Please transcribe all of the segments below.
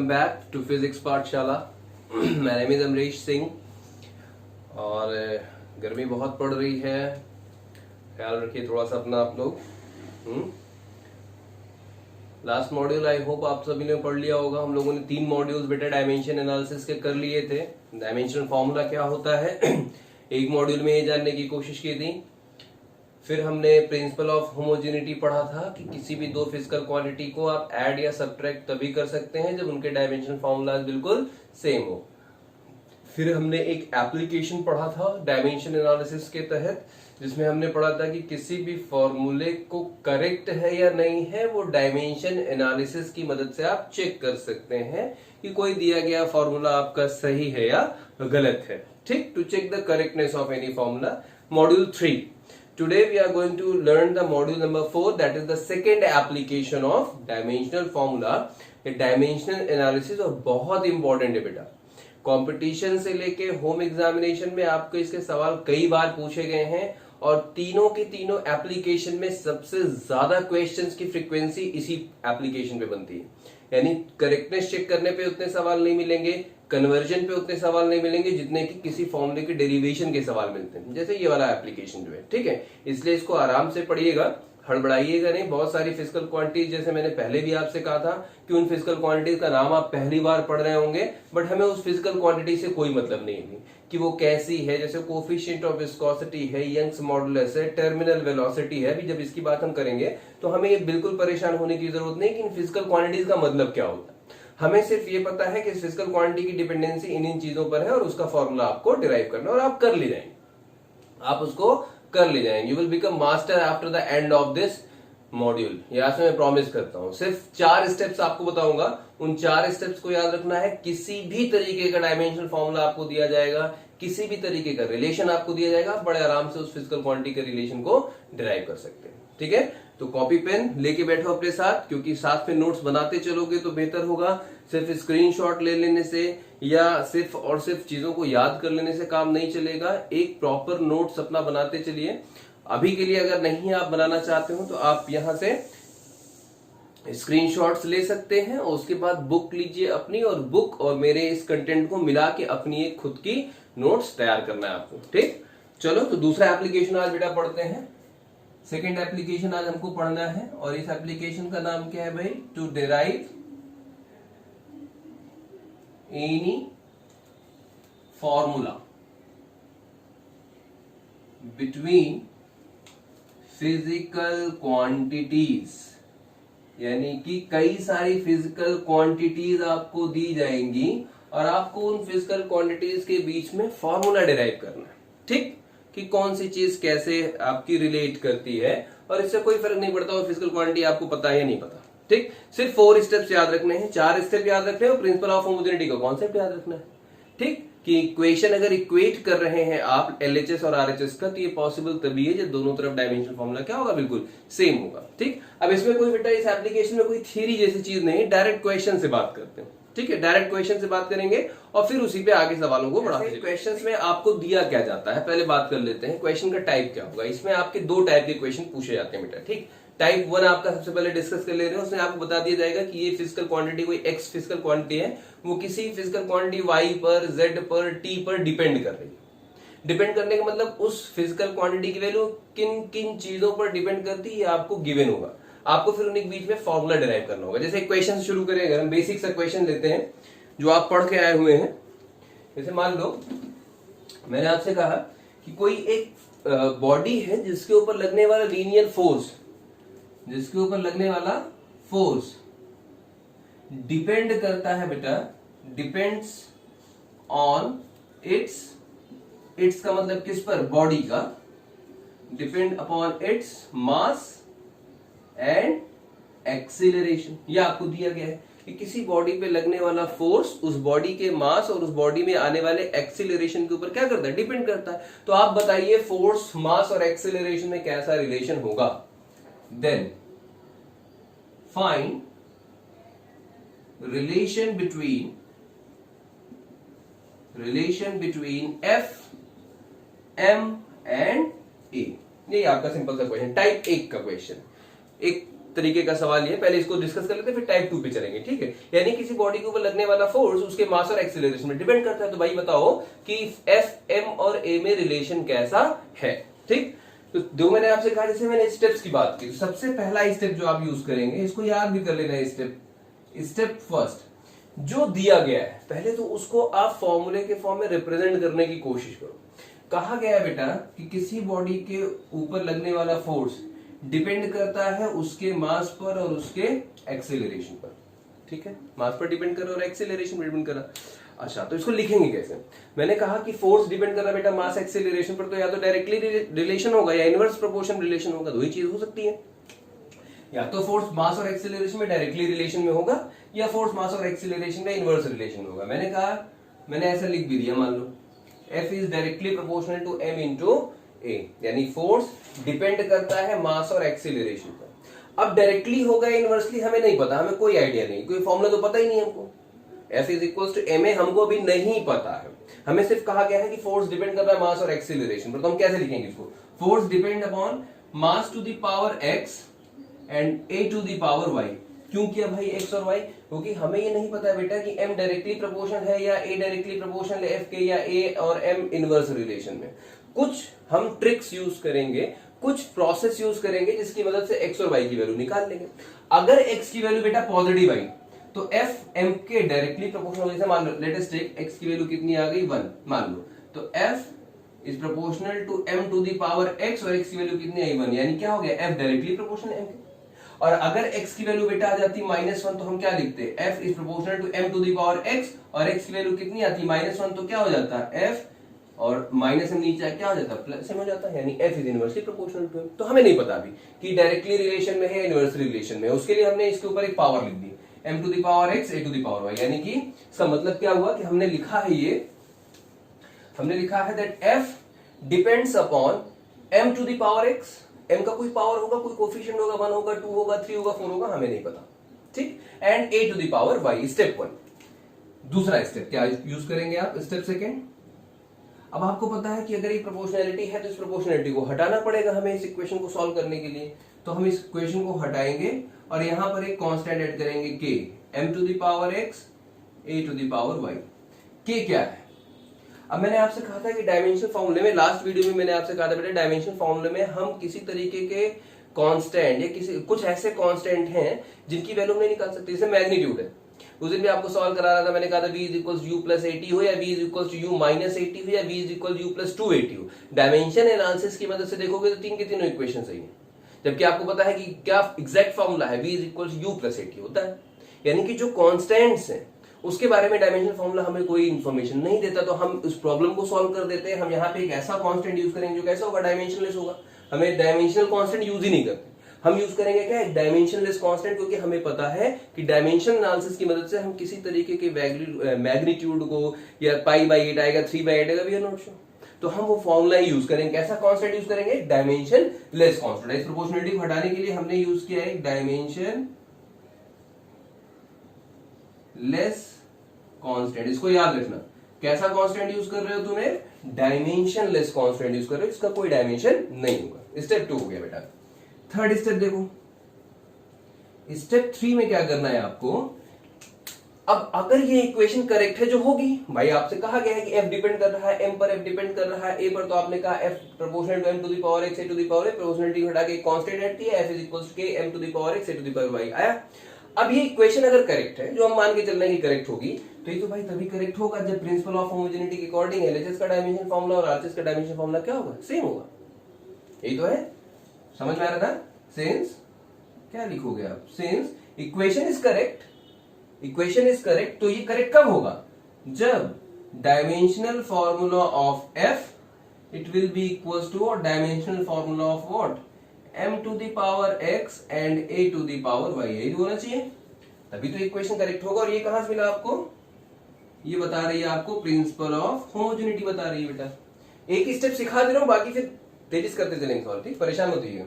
Welcome back to physics पाठशाला। मेरा name is Amrish Singh और गर्मी बहुत पड़ रही है, ख्याल रखिए थोड़ा सा अपना आप लोग। लास्ट मॉड्यूल आई होप आप सभी ने पढ़ लिया होगा। हम लोगों ने 3 मॉड्यूल्स बेटा डायमेंशन एनालिसिस के कर लिए थे। डायमेंशनल फॉर्मूला क्या होता है एक मॉड्यूल में ये जानने की कोशिश की थी। फिर हमने प्रिंसिपल ऑफ होमोजेनिटी पढ़ा था कि किसी भी दो फिजिकल क्वांटिटी को आप ऐड या सब्ट्रैक्ट तभी कर सकते हैं जब उनके डायमेंशन फॉर्मूला बिल्कुल सेम हो। फिर हमने एक एप्लीकेशन पढ़ा था डायमेंशन एनालिसिस के तहत, जिसमें हमने पढ़ा था कि किसी भी फॉर्मूले को करेक्ट है या नहीं है वो डायमेंशन एनालिसिस की मदद से आप चेक कर सकते हैं कि कोई दिया गया फॉर्मूला आपका सही है या गलत है। ठीक, to check the correctness of any formula. Module 3 today we are going to learn the module number 4, that is the second application of dimensional formula, ये dimensional analysis और बहुत इंपॉर्टेंट है बेटा। कंपटीशन से लेके होम एग्जामिनेशन में आपको इसके सवाल कई बार पूछे गए हैं और तीनों के तीनों एप्लीकेशन में सबसे ज्यादा क्वेश्चंस की फ्रीक्वेंसी इसी एप्लीकेशन पे बनती है। यानी करेक्टनेस चेक करने पे उतने सवाल नहीं मिलेंगे, कन्वर्जन पे उतने सवाल नहीं मिलेंगे जितने कि किसी फॉर्मूले के डेरिवेशन के सवाल मिलते हैं, जैसे ये वाला एप्लीकेशन जो है। ठीक है, इसलिए इसको आराम से पढ़िएगा, हड़बड़ाइएगा नहीं। बहुत सारी फिजिकल क्वांटिटीज, जैसे मैंने पहले भी आपसे कहा था कि उन फिजिकल क्वांटिटीज का नाम आप पहली बार पढ़ रहे होंगे, बट हमें उस फिजिकल क्वांटिटी से कोई मतलब नहीं है कि वो कैसी है। जैसे कोफिशिएंट ऑफ विस्कोसिटी है, यंग्स मॉडुलस है, टर्मिनल वेलोसिटी है। अभी जब इसकी बात हम करेंगे तो हमें ये बिल्कुल परेशान होने की जरूरत नहीं कि इन फिजिकल क्वांटिटीज का मतलब क्या होता है। हमें सिर्फ ये पता है कि फिजिकल क्वांटिटी की डिपेंडेंसी इन चीजों पर है और उसका फॉर्मूला आपको डिराइव करना और आप कर ले जाएंगे, आप उसको कर ले जाएंगे। You will become master after the end of this module, यहां से मैं प्रॉमिस करता हूं। सिर्फ 4 स्टेप्स आपको बताऊंगा, उन 4 स्टेप्स को याद रखना है। किसी भी तरीके का डायमेंशनल फॉर्मूला आपको दिया जाएगा, किसी भी तरीके का रिलेशन आपको दिया जाएगा, आप बड़े आराम से उस फिजिकल क्वांटिटी के रिलेशन को डिराइव कर सकते हैं। ठीक है, तो कॉपी पेन लेके बैठो अपने साथ, क्योंकि साथ में नोट्स बनाते चलोगे तो बेहतर होगा। सिर्फ स्क्रीनशॉट ले लेने से या सिर्फ और सिर्फ चीजों को याद कर लेने से काम नहीं चलेगा। एक प्रॉपर नोट्स अपना बनाते चलिए। अभी के लिए अगर नहीं आप बनाना चाहते हो तो आप यहां से स्क्रीनशॉट्स ले सकते हैं और उसके बाद बुक लीजिए अपनी, और बुक और मेरे इस कंटेंट को मिला के अपनी एक खुद की नोट्स तैयार करना है आपको। ठीक, चलो तो दूसरा एप्लीकेशन आज बेटा पढ़ते हैं। सेकेंड एप्लीकेशन आज हमको पढ़ना है और इस एप्लीकेशन का नाम क्या है भाई? To derive any formula between physical quantities. यानी कि कई सारी फिजिकल क्वांटिटीज आपको दी जाएंगी और आपको उन फिजिकल क्वांटिटीज के बीच में फॉर्मूला डिराइव करना है। ठीक, कि कौन सी चीज कैसे आपकी रिलेट करती है, और इससे कोई फर्क नहीं पड़ता वो फिजिकल क्वांटिटी आपको पता है या नहीं पता। ठीक, सिर्फ 4 स्टेप्स याद रखने हैं, 4 स्टेप याद रखने हैं और प्रिंसिपल ऑफ होमोजेनिटी का कॉन्सेप्ट याद रखना है। ठीक, कि इक्वेशन अगर इक्वेट कर रहे हैं आप LHS और RHS का, तो ये पॉसिबल तभी है जब दोनों तरफ डायमेंशन फॉर्मूला क्या होगा? बिल्कुल सेम होगा। ठीक, अब इसमें कोई बेटा इस एप्लीकेशन में कोई थ्योरी जैसी चीज नहीं, डायरेक्ट क्वेश्चन से बात करते हैं। ठीक है, डायरेक्ट क्वेश्चन से बात करेंगे और फिर उसी पे आगे सवालों को बढ़ाते हैं। क्वेश्चंस में आपको दिया क्या जाता है, पहले बात कर लेते हैं क्वेश्चन का टाइप क्या होगा। इसमें आपके 2 टाइप के क्वेश्चन पूछे जाते हैं बेटा। ठीक, टाइप 1 आपका सबसे पहले डिस्कस कर ले रहे हैं। उसमें आपको बता दिया जाएगा कि ये फिजिकल क्वांटिटी कोई एक्स फिजिकल क्वांटिटी है, वो किसी फिजिकल क्वांटिटी y पर, z पर, t पर डिपेंड कर रही है। डिपेंड करने का मतलब उस फिजिकल क्वांटिटी की वैल्यू किन किन चीजों पर डिपेंड करती है, ये आपको गिवन होगा। आपको फिर उनके बीच में फॉर्मूला डिराइव करना होगा। जैसे क्वेश्चन शुरू करें, अगर हम बेसिक सा क्वेश्चन लेते हैं जो आप पढ़ के आए हुए हैं। जैसे मान लो मैंने आपसे कहा कि कोई एक बॉडी है जिसके ऊपर लगने वाला लीनियर फोर्स, जिसके ऊपर लगने वाला फोर्स डिपेंड करता है बेटा, डिपेंड्स ऑन इट्स का मतलब किस पर? बॉडी का। Depend upon its mass and acceleration. ये आपको दिया गया है कि किसी बॉडी पे लगने वाला फोर्स उस बॉडी के मास और उस बॉडी में आने वाले एक्सीलरेशन के ऊपर क्या करता है? डिपेंड करता है। तो आप बताइए फोर्स, मास और एक्सीलरेशन में कैसा रिलेशन होगा? Then find relation between F, M and A। ये आपका सिंपल सा क्वेश्चन, टाइप 1 का क्वेश्चन। एक तरीके का सवाल ये, पहले इसको डिस्कस कर लेते हैं फिर टाइप 2 पे चलेंगे, ठीक है। यानी किसी बॉडी के ऊपर लगने वाला फोर्स उसके मास और एक्सीलरेशन में डिपेंड करता है। तो भाई बताओ कि एफ, एम और ए में रिलेशन कैसा है, ठीक। तो जो मैंने आपसे कहा, जैसे मैंने स्टेप्स की बात की, सबसे पहला स्टेप जो आप यूज करेंगे, इसको याद भी कर लेना है। स्टेप फर्स्ट जो दिया गया है, पहले तो उसको आप फॉर्मूले के फॉर्म में रिप्रेजेंट करने की कोशिश करो। कहा गया है बेटा कि किसी बॉडी के ऊपर लगने वाला फोर्स डिपेंड करता है उसके मास पर और उसके एक्सेलरेशन पर, ठीक है। मास पर डिपेंड कर रहा है और एक्सेलरेशन पर डिपेंड कर रहा। अच्छा, तो इसको लिखेंगे कैसे? मैंने कहा कि फोर्स डिपेंड कर रहा है बेटा मास एक्सेलरेशन पर, तो या तो डायरेक्टली रिलेशन होगा या इनवर्स प्रोपोर्शन रिलेशन होगा। दो ही चीज हो सकती है, या तो फोर्स मास और एक्सेलरेशन में डायरेक्टली रिलेशन में होगा या फोर्स मास और एक्सेलरेशन का इनवर्स रिलेशन में होगा। मैंने कहा, मैंने ऐसा लिख भी दिया, मान लो F is directly proportional to m into A, यानी फोर्स डिपेंड करता है मास और एक्सेलरेशन पर। अब डायरेक्टली होगा इनवर्सली हमें नहीं पता, हमें कोई आइडिया नहीं, कोई फॉर्मूला तो पता ही नहीं हमको। F is equal to M A हमको अभी नहीं पता है, हमें सिर्फ कहा गया है कि फोर्स डिपेंड कर रहा है मास और एक्सेलरेशन पर। तो हम कैसे लिखेंगे इसको? Force depend upon mass to the power x and a to the power y। क्यों किया भाई x और y? क्योंकि हमें ये नहीं पता है बेटा कि m डायरेक्टली प्रोपोर्शनल है या a डायरेक्टली प्रोपोर्शनल है f के, या a और m इनवर्स रिलेशन में। कुछ हम ट्रिक्स यूज करेंगे, कुछ प्रोसेस यूज करेंगे जिसकी मदद से x और y की वैल्यू निकाल लेंगे। अगर x की वैल्यू बेटा पॉजिटिव आई तो f m के डायरेक्टली प्रोपोर्शनल, जैसे मान लो लेट अस टेक x की वैल्यू कितनी आ गई 1 मान लो, तो f is proportional to m to the power x और x की वैल्यू कितनी आई 1, यानी क्या हो गया f डायरेक्टली प्रोपोर्शनल m के। और अगर x की वैल्यू बेटा आ जाती -1 तो हम क्या लिखते? f is proportional to m to the power x और x की वैल्यू कितनी आती -1 तो क्या हो जाता? f और माइनस में नीचे क्या हो जाता? प्लस में हो जाता है, यानी f is inversely proportional to m। तो हमें नहीं पता अभी कि डायरेक्टली रिलेशन में है या इनवर्सली रिलेशन में है, उसके लिए हमने इसके ऊपर एक पावर लिख दी m to the power x a to the power y, यानी कि इसका मतलब क्या हुआ कि हमने लिखा है ये, हमने लिखा है that f depends upon m to the power x। m का कोई पावर होगा, कोई कोफिशिएंट होगा, 1 होगा, 2 होगा, 3 होगा, 4 होगा, हमें नहीं पता, ठीक। And a to the power y, step 1। दूसरा स्टेप क्या यूज करेंगे आप? Step second. अब आपको पता है कि अगर ये प्रोपोर्शनैलिटी है तो इस प्रोपोर्शनैलिटी को हटाना पड़ेगा हमें इस इक्वेशन को सॉल्व करने के लिए। तो हम इस इक्वेशन को हटाएंगे और यहां पर एक कांस्टेंट ऐड करेंगे k, m to the power x a to the power y। k क्या है? अब मैंने आपसे कहा था कि डायमेंशन फॉर्मूले में, लास्ट वीडियो में मैंने आपसे कहा था बेटा डायमेंशन फॉर्मूले में हम किसी तरीके के कांस्टेंट या किसी कुछ ऐसे कांस्टेंट हैं जिनकी वैल्यू नहीं निकाल सकते, जैसे मैग्नीट्यूड है। उस दिन भी आपको सॉल्व करा रहा था, मैंने कहा था v is equal to u plus 80 हो या v is equal to u minus 80 हो या v is equal to u plus 280 हो। डायमेंशन एनालिसिस की मदद से देखोगे तो तीन के तीनों इक्वेशन सही है, जबकि आपको पता है कि क्या एग्जैक्ट फॉर्मूला है, v is equal to u plus 80 होता है। यानी कि जो कॉन्स्टेंट्स हैं उसके बारे में डायमेंशन फॉर्मूला हमें कोई इन्फॉर्मेशन नहीं देता, तो हम उस प्रॉब्लम को सॉल्व कर देते हैं। हम यहाँ पे एक ऐसा कांस्टेंट यूज करेंगे जो कैसा होगा? डायमेंशनलेस होगा। हमें डायमेंशनल कांस्टेंट यूज ही नहीं करते, हम यूज करेंगे क्या? एक डायमेंशनलेस कांस्टेंट, क्योंकि हमें पता है कि डायमेंशन एनालिसिस की मदद से हम किसी तरीके के मैग्नीट्यूड को, या π/8 आएगा, 3/8 आएगा, वी आर नॉट श्योर, तो हम वो फॉर्मूला ही यूज करेंगे। कैसा कांस्टेंट यूज करेंगे? Dimensionless constant. इस प्रोपोर्शनैलिटी को हटाने के लिए हमने यूज किया है डायमेंशन लेस कांस्टेंट। इसको याद रखना, कैसा कांस्टेंट यूज कर रहे हो तुम्हें? डायमेंशन लेस कांस्टेंट यूज कर रहे हो, इसका कोई डायमेंशन नहीं होगा। स्टेप 2 हो गया बेटा। थर्ड स्टेप देखो, स्टेप 3 में क्या करना है आपको? अब अगर ये इक्वेशन करेक्ट है, जो होगी भाई, आपसे कहा गया है कि f डिपेंड कर रहा है m पर, f डिपेंड कर रहा है a पर, तो आपने कहा f proportional to m to the power x a to the power a, proportionality हटा के कांस्टेंट ऐड किया, f is equals to k m to the power x a to the power y आया। अब ये equation अगर correct है, जो हम मान के चल रहे हैं कि करेक्ट होगी, तो ये तो भाई तभी करेक्ट होगा जब प्रिंसिपल ऑफ होमोजेनिटी के अकॉर्डिंग एलएचएस का डायमेंशन फार्मूला और आरएचएस का डायमेंशन फार्मूला क्या होगा? सेम होगा। यही तो है, समझ में आ रहा था? सिंस क्या लिखोगे आप? Since equation is correct, equation is correct, तो ये करेक्ट कब होगा? जब dimensional formula of f it will be equals to dimensional formula of what? m to the power x and a to the power y। यही होना चाहिए, तभी तो इक्वेशन करेक्ट होगा। और ये कहां से मिला आपको? ये बता रही है आपको प्रिंसिपल ऑफ होमोजेनिटी बता रही है बेटा। एक स्टेप सिखा दे रहा हूं, बाकी फिर तेजिस करते चलेंगे सॉल्व, ठीक? परेशान मत होइएगा।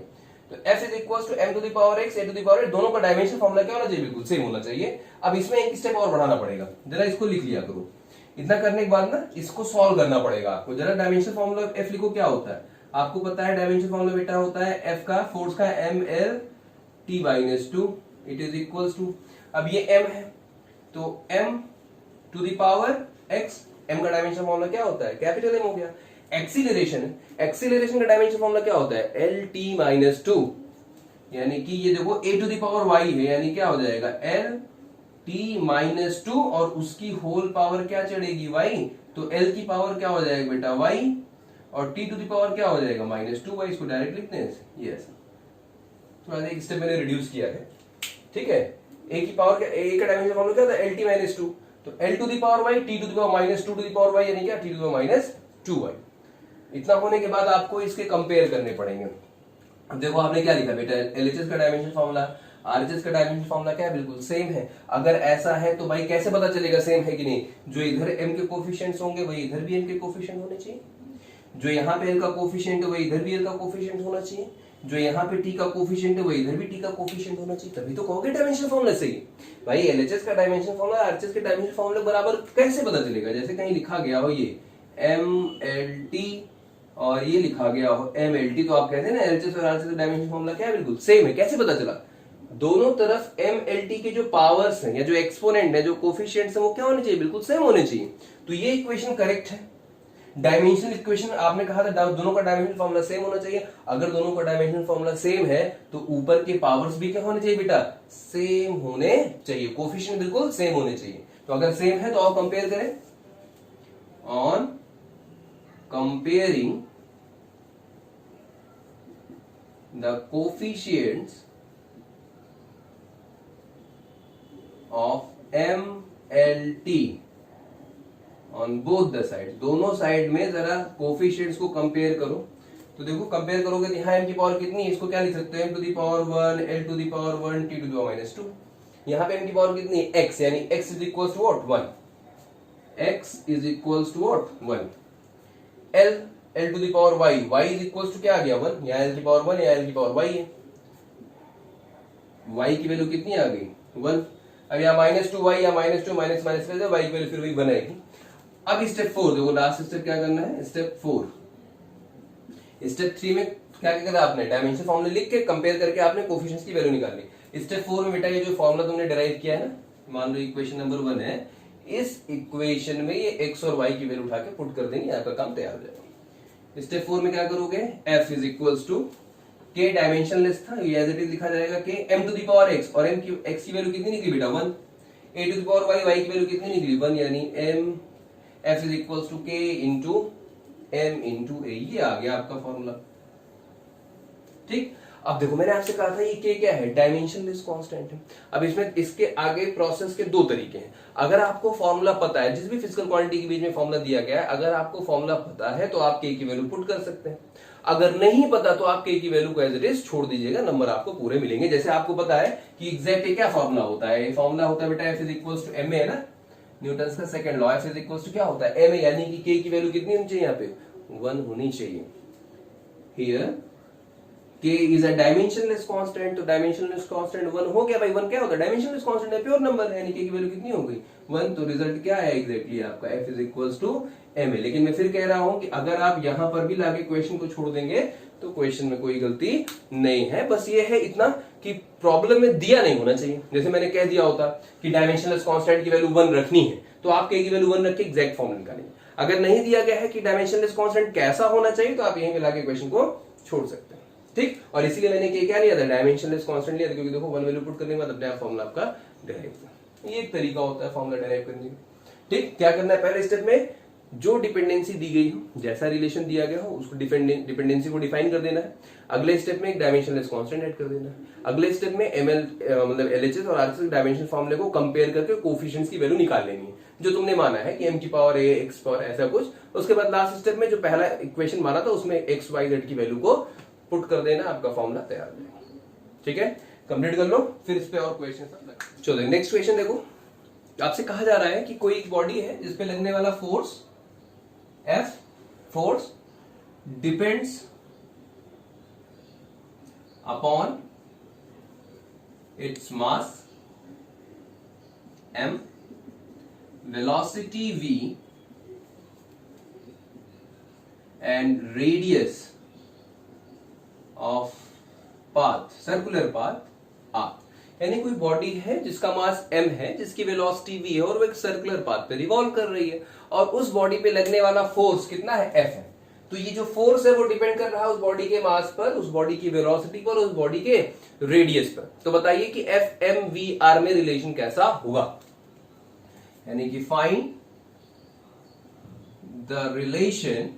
तो f is equal to m to the power x a to the power a, दोनों का डायमेंशन फॉर्मूला क्या होना चाहिए? बिल्कुल सेम होना चाहिए। अब इसमें एक स्टेप और बढ़ाना पड़ेगा, जरा इसको लिख लिया करो। इतना करने के बाद ना इसको सॉल्व करना पड़ेगा आपको। जरा डायमेंशन फॉर्मूला f लिखो, क्या होता है आपको पता है? डायमेंशन फॉर्मूला बेटा होता है f का, फोर्स का ml t minus 2 it is equals to, अब ये m है तो m to the power x, m का डायमेंशन फॉर्मूला क्या होता है, कैपिटल M हो गया। एक्सीलरेशन, एक्सीलरेशन का डायमेंशन फॉर्मूला क्या होता है, एल टी माइनस 2, यानी कि ये देखो a to the power y है, यानी क्या हो जाएगा एल टी माइनस 2 और उसकी होल पावर क्या चढ़ेगी y, तो l की पावर क्या हो जाएगा बेटा y और t टू द पावर क्या हो जाएगा माइनस 2y, इसको डायरेक्ट लिखते हैं यस। थोड़ा एक स्टेप मैंने रिड्यूस किया है, ठीक है। a की पावर क्या, a का डायमेंशन फॉर्मूला क्या होता है, lt माइनस 2, तो l to the power y, t to the power minus 2 to the power y, यानी क्या t to the power minus 2y। इतना होने के बाद आपको इसके कंपेयर करने पड़ेंगे। अब देखो आपने क्या लिखा बेटा, एलएचएस का डायमेंशन फॉर्मूला, आरएचएस का डायमेंशन फॉर्मूला क्या है, बिल्कुल सेम है। अगर ऐसा है तो भाई कैसे पता चलेगा सेम है कि नहीं, जो इधर m के कोफिशिएंट्स होंगे वही इधर भी m के कोफिशिएंट होने चाहिए, जो यहाँ पे l का कोफिशिएंट है वही इधर भी l का कोफिशिएंट होना चाहिए, जो यहाँ पे t का कोफिशिएंट है वही इधर भी t का कोफिशिएंट होना चाहिए, तभी तो कहोगे डायमेंशन फॉर्मूला सही। भाई एलएचएस का डायमेंशन फॉर्मूला आरएचएस के डायमेंशन फॉर्मूला बराबर कैसे पता चलेगा, जैसे कहीं लिखा गया हो ये MLT और ये लिखा गया हो MLT, तो आप कहते हैं ना एलएचएस और आरएचएस का डायमेंशन फॉर्मूला क्या है, बिल्कुल सेम है। कैसे पता चला, दोनों तरफ MLT के जो पावर्स हैं या जो एक्सपोनेंट है, जो कोफिशिएंट्स हैं, वो क्या होने चाहिए, बिल्कुल सेम होने चाहिए। तो ये इक्वेशन करेक्ट है। डायमेंशनल इक्वेशन आपने कहा था दोनों का डायमेंशन फॉर्मूला सेम होना चाहिए, अगर दोनों का डायमेंशन फॉर्मूला सेम है तो ऊपर के पावर्स भी क्या होने चाहिए बेटा, सेम होने चाहिए, कोफिशिएंट बिल्कुल सेम होने चाहिए। तो अगर सेम है तो आप कंपेयर करें, on comparing the coefficients of MLT on both the side, दोनों साइड में जरा कोफिशिएंट्स को कंपेयर करो। तो देखो कंपेयर करोगे तो यहाँ m की पावर कितनी है, इसको क्या लिख सकते हैं, m to the power 1, l to the power 1, t to the power minus 2। यहाँ पे m की पावर कितनी है, x, यानी x is equals to what 1, x is equals to what 1, l to the power y, y is equals to क्या आ गया 1, यहाँ l की पावर 1, यहाँ l की पावर y है, y की वैल्यू कितनी आ गई 1। अब यहाँ माइनस 2y या माइनस 2 माइनस माइनस कर दो, y की वैल्यू फिर वही बनाएगी। अब स्टेप 4 देखो, लास्ट स्टेप क्या करना है, स्टेप 4। स्टेप 3 में क्या क्या करा आपने, डायमेंशन फॉर्मूला लिख के कंपेयर करके आपने कोफिशिएंट्स की वैल्यू निकाली। स्टेप 4 में बेटा ये जो फॉर्मूला तुमने डिराइव किया है ना, मान लो इक्वेशन नंबर 1 है, इस इक्वेशन में ये x और y की वैल्यू उठा के पुट कर देंगे, आपका काम तैयार हो जाएगा। स्टेप 4 में क्या करोगे, f is equals to k dimensionless था, ये एज इट इज लिखा जाएगा k m to the power x, और m की x की वैल्यू कितनी निकली बेटा 1, a to the power y, y की वैल्यू कितनी निकली 1, यानी m f is equals to k into m into a, ये आ गया आपका फॉर्मूला। ठीक, अब देखो मैंने आपसे कहा था ये k क्या है, डायमेंशनलेस कांस्टेंट है। अब इसमें इसके आगे प्रोसेस के दो तरीके हैं। अगर आपको फॉर्मूला पता है, जिस भी फिजिकल क्वांटिटी के बीच में फॉर्मूला दिया गया है, अगर आपको फॉर्मूला पता है तो आप k की वैल्यू पुट कर सकते हैं। अगर नहीं पता तो आप k की वैल्यू को एज इट इज छोड़ दीजिएगा, नंबर आपको पूरे मिलेंगे। जैसे आपको पता है कि एग्जैक्ट क्या फॉर्मूला होता है, फॉर्मूला होता है बेटा f is equals to ma है ना, न्यूटन का second law, f is equals to क्या होता है ma, यानी कि k की वैल्यू कितनी होनी चाहिए, यहाँ पे 1 होनी चाहिए। Here k is a dimensionless constant, तो डायमेंशनलेस कांस्टेंट 1 हो गया भाई। 1 क्या होता है, डायमेंशनलेस कांस्टेंट है, प्योर नंबर है, यानी k की वैल्यू कितनी हो गई 1। तो रिजल्ट क्या है एग्जैक्टली आपका f is equals to ma। लेकिन मैं फिर कह रहा हूं कि अगर आप यहां पर भी लाके क्वेश्चन को छोड़ देंगे तो क्वेश्चन में कोई गलती नहीं है, बस ये है इतना कि प्रॉब्लम में दिया नहीं होना चाहिए। जैसे मैंने कह दिया होता कि डायमेंशनलेस कांस्टेंट की वैल्यू 1 रखनी है, तो आप k की वैल्यू 1 रख के एग्जैक्ट फॉर्मूला निकालेंगे। अगर नहीं दिया गया है कि डायमेंशनलेस कांस्टेंट कैसा होना चाहिए, तो आप यहीं पे लाके क्वेश्चन को छोड़ सकते हैं। ठीक, और इसीलिए मैंने क्या लिया था, डायमेंशनलेस कांस्टेंट लिया था, क्योंकि देखो 1 वैल्यू पुट करने के बाद अपने आप फॉर्मूला आपका डिराइव होगा। ये एक तरीका होता है फॉर्मूला डिराइव करने का। ठीक, क्या करना है, पहले स्टेप में जो डिपेंडेंसी दी गई हो, जैसा रिलेशन दिया गया हो, उसको डिपेंडेंसी को डिफाइन कर देना है। अगले स्टेप में एक डायमेंशनलेस कांस्टेंट ऐड कर देना है। अगले स्टेप में मतलब एलएचएस और आरएचएस डायमेंशन फॉर्मूले को कंपेयर करके कोफिशिएंट्स की वैल्यू निकाल लेनी है, जो तुमने माना है कि m की पावर a x पावर ऐसा कुछ। उसके बाद लास्ट स्टेप में जो पहला इक्वेशन माना था उसमें x y z की वैल्यू को पुट कर देना, आपका फॉर्मूला तैयार हो जाएगा। ठीक है, कंप्लीट कर लो, फिर इस पे और क्वेश्चन सब लगे। चलो नेक्स्ट क्वेश्चन देखो, आपसे कहा जा रहा है कि कोई एक बॉडी है जिसपे लगने वाला force F, force depends upon its mass m, velocity v and radius of path, circular path R. यानी कोई बॉडी है जिसका मास m है, जिसकी वेलोसिटी v है और वो एक सर्कुलर पाथ पे रिवॉल्व कर रही है, और उस बॉडी पे लगने वाला फोर्स कितना है, f है। तो ये जो फोर्स है वो डिपेंड कर रहा है उस बॉडी के मास पर, उस बॉडी की वेलोसिटी पर, उस बॉडी के रेडियस पर। तो बताइए कि एफ एम वी आर में रिलेशन कैसा होगा। यानी कि find the relation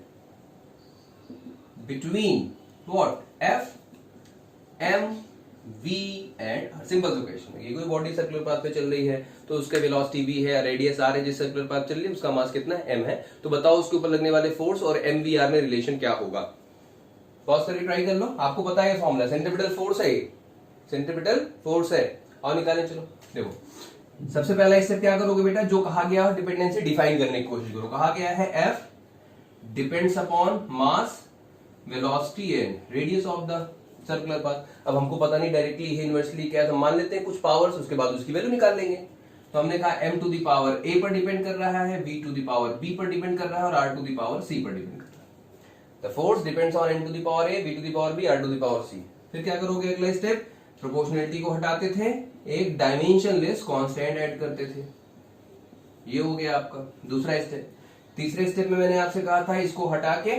between what, F M V and R. Simple सा क्वेश्चन है। ये कोई बॉडी सर्कुलर पाथ पे चल रही है तो उसका वेलोसिटी v है, रेडियस r है, जिस सर्कुलर पाथ चल रही है उसका मास कितना है, m है। तो बताओ उसके ऊपर लगने वाले फोर्स और एम वी आर में रिलेशन क्या होगा। पॉज करके ट्राई कर लो, आपको पता है फॉर्मूला, सेंट्रीपिटल फोर्स है, सेंट्रीपिटल फोर्स है। और निकालें, चलो देखो। सबसे पहला स्टेप क्या करोगे बेटा, जो कहा गया डिपेंडेंसी डिफाइन करने की कोशिश करो। कहा गया है F depends upon mass, velocity and radius of the circular path. अब हमको पता नहीं डायरेक्टली है इनवर्सली क्या है, तो मान लेते हैं कुछ पावर्स, उसके बाद उसकी वैल्यू निकाल लेंगे। तो हमने कहा m to the power a पर डिपेंड कर रहा है, v to the power b पर डिपेंड कर रहा है और r to the power c पर डिपेंड कर रहा है। The force depends on m to the power a, v to the power b, r to the power c। फिर क्या करोगे, अगला स्टेप, प्रोपोर्शनलिटी को हटाते थे, एक डायमेंशनलेस कांस्टेंट ऐड करते थे। ये हो गया आपका दूसरा स्टेप। तीसरे स्टेप में मैंने आपसे कहा था इसको हटा के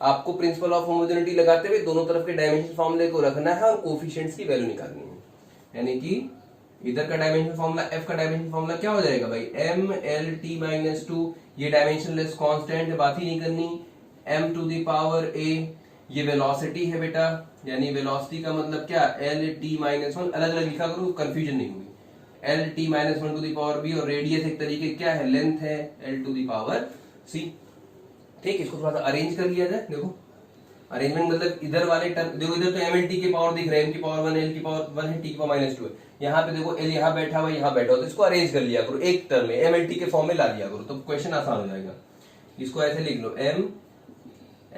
आपको प्रिंसिपल ऑफ होमोजेनिटी लगाते हुए दोनों तरफ के डायमेंशन फॉर्मूले को रखना है और कोफिशिएंट्स की वैल्यू निकालनी है। यानी कि इधर का डायमेंशन फॉर्मूला, f का डायमेंशन फॉर्मूला क्या हो जाएगा भाई, m l t माइनस 2। ये डायमेंशनलेस कांस्टेंट है, बात ही नहीं करनी। m to the power a, ये वेलोसिटी है बेटा, यानी वेलोसिटी का मतलब क्या, l t माइनस 1। अलग अलग लिखा करो, कंफ्यूजन नहीं होगी। l t minus 1 to the power b, और रेडियस एक तरीके क्या है, लेंथ है, l to the power c। ठीक, इसको थोड़ा सा अरेंज कर लिया जाए। देखो अरेंजमेंट मतलब इधर वाले टर्म देखो, इधर तो mlt के पावर दिख रहे हैं, m की पावर 1, l की पावर 1 है, t की पावर माइनस 2 है। यहाँ पे देखो l यहाँ बैठा हुआ, यहाँ बैठा हुआ, तो इसको अरेंज कर लिया करो एक टर्म में, mlt के फॉर्म में ला लिया करो, तो क्वेश्चन आसान हो जाएगा। इसको ऐसे लिख लो, m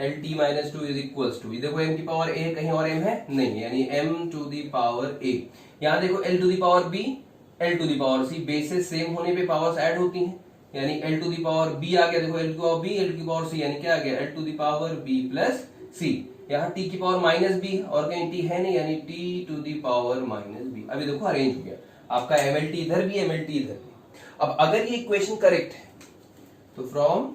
lt माइनस 2 इज इक्वल्स टू, देखो m की पावर a, कहीं और m है नहीं, यानी m to the power a। यहाँ देखो l to the power b, l to the power c, bases same होने पे पावर्स ऐड होती हैं, यानी l to the power b आ गया, देखो l to the power b, l to the power c, यानी क्या आ गया, l to the power b plus c। यहाँ t की पावर माइनस b और कहीं t है नहीं, यानी t to the power minus b। अभी देखो अरेंज हो गया आपका, mlt इधर भी, mlt इधर भी। अब अगर ये इक्वेशन करेक्ट है तो फ्रॉम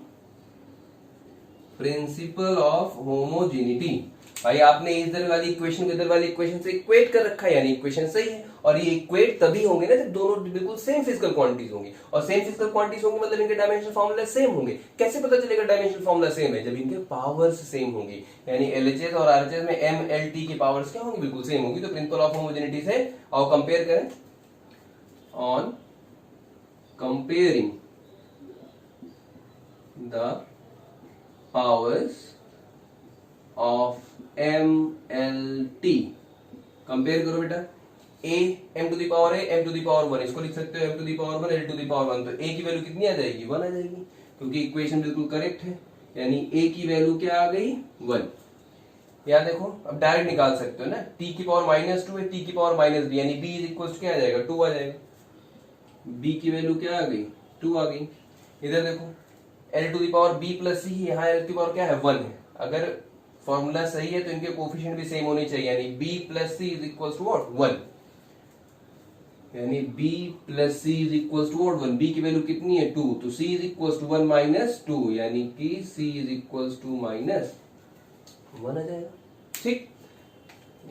प्रिंसिपल ऑफ होमोजेनिटी, भाई आपने इधर वाली इक्वेशन को इधर वाली इक्वेशन से इक्वेट कर रखा है, यानी इक्वेशन सही है। और ये इक्वेट तभी होंगे ना जब दोनों बिल्कुल सेम फिजिकल क्वांटिटीज होंगी, और सेम फिजिकल क्वांटिटीज होंगी मतलब इनके डायमेंशनल फार्मूला सेम होंगे। कैसे पता चलेगा डायमेंशनल फार्मूला सेम है, जब इनके पावर्स सेम होंगी, यानी एलएचएस और आरएचएस में एम एल टी की पावर्स क्या होंगी, बिल्कुल सेम होगी। तो प्रिंसिपल ऑफ होमोजेनिटी से और कंपेयर करें, on comparing the powers of M L T, compare करो बेटा, a m to the power a, m to the power 1, इसको लिख सकते हो m to the power 1, l to the power 1। तो a की वैल्यू कितनी आ जाएगी, 1 आ जाएगी, क्योंकि इक्वेशन बिल्कुल करेक्ट है, यानी a की वैल्यू क्या आ गई, 1। यहाँ देखो अब डायरेक्ट निकाल सकते हो ना, t की पावर माइनस 2 है, t की पावर माइनस b, यानी b इज इक्वल टू क्या आ जाएगा, 2 आ जाएगा। b की वैल्यू क्या आ गई, 2 आ गई। इधर देखो l to the power b plus c, यहाँ l की पावर क्या है, 1 है। अगर फॉर्मूला सही है तो इनके कोफिशिएंट भी सेम होने चाहिए, यानी b plus c is equal to what, 1, यानी b plus c is equal to what, 1। b की वैल्यू कितनी है, 2, तो c is equal to 1 minus 2, यानी कि c is equal to minus 1 आ जाएगा। ठीक,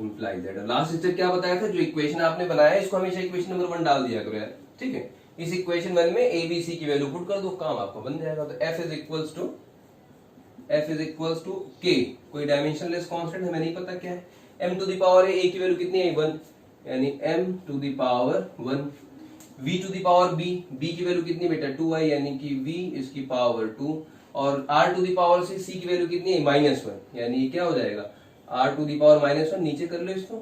इंप्लाइज दैट। लास्ट स्टेप क्या बताया था, जो इक्वेशन आपने बनाया है इसको हमेशा इक्वेशन नंबर 1 डाल दिया करो यार, ठीक है। इस इक्वेशन 1 में a b c की वैल्यू पुट कर दो, काम आपका बन जाएगा। तो f is equals to k, कोई डायमेंशनलेस कांस्टेंट हमें नहीं पता क्या है, m to the power a की वैल्यू कितनी है, 1, यानी m to the power 1। v to the power b, b की वैल्यू कितनी बेटा, 2 है, यानी कि v इसकी पावर 2। और r to the power c, c की वैल्यू कितनी है, -1, यानी ये क्या हो जाएगा, r टू द पावर -1, नीचे कर लो इसको,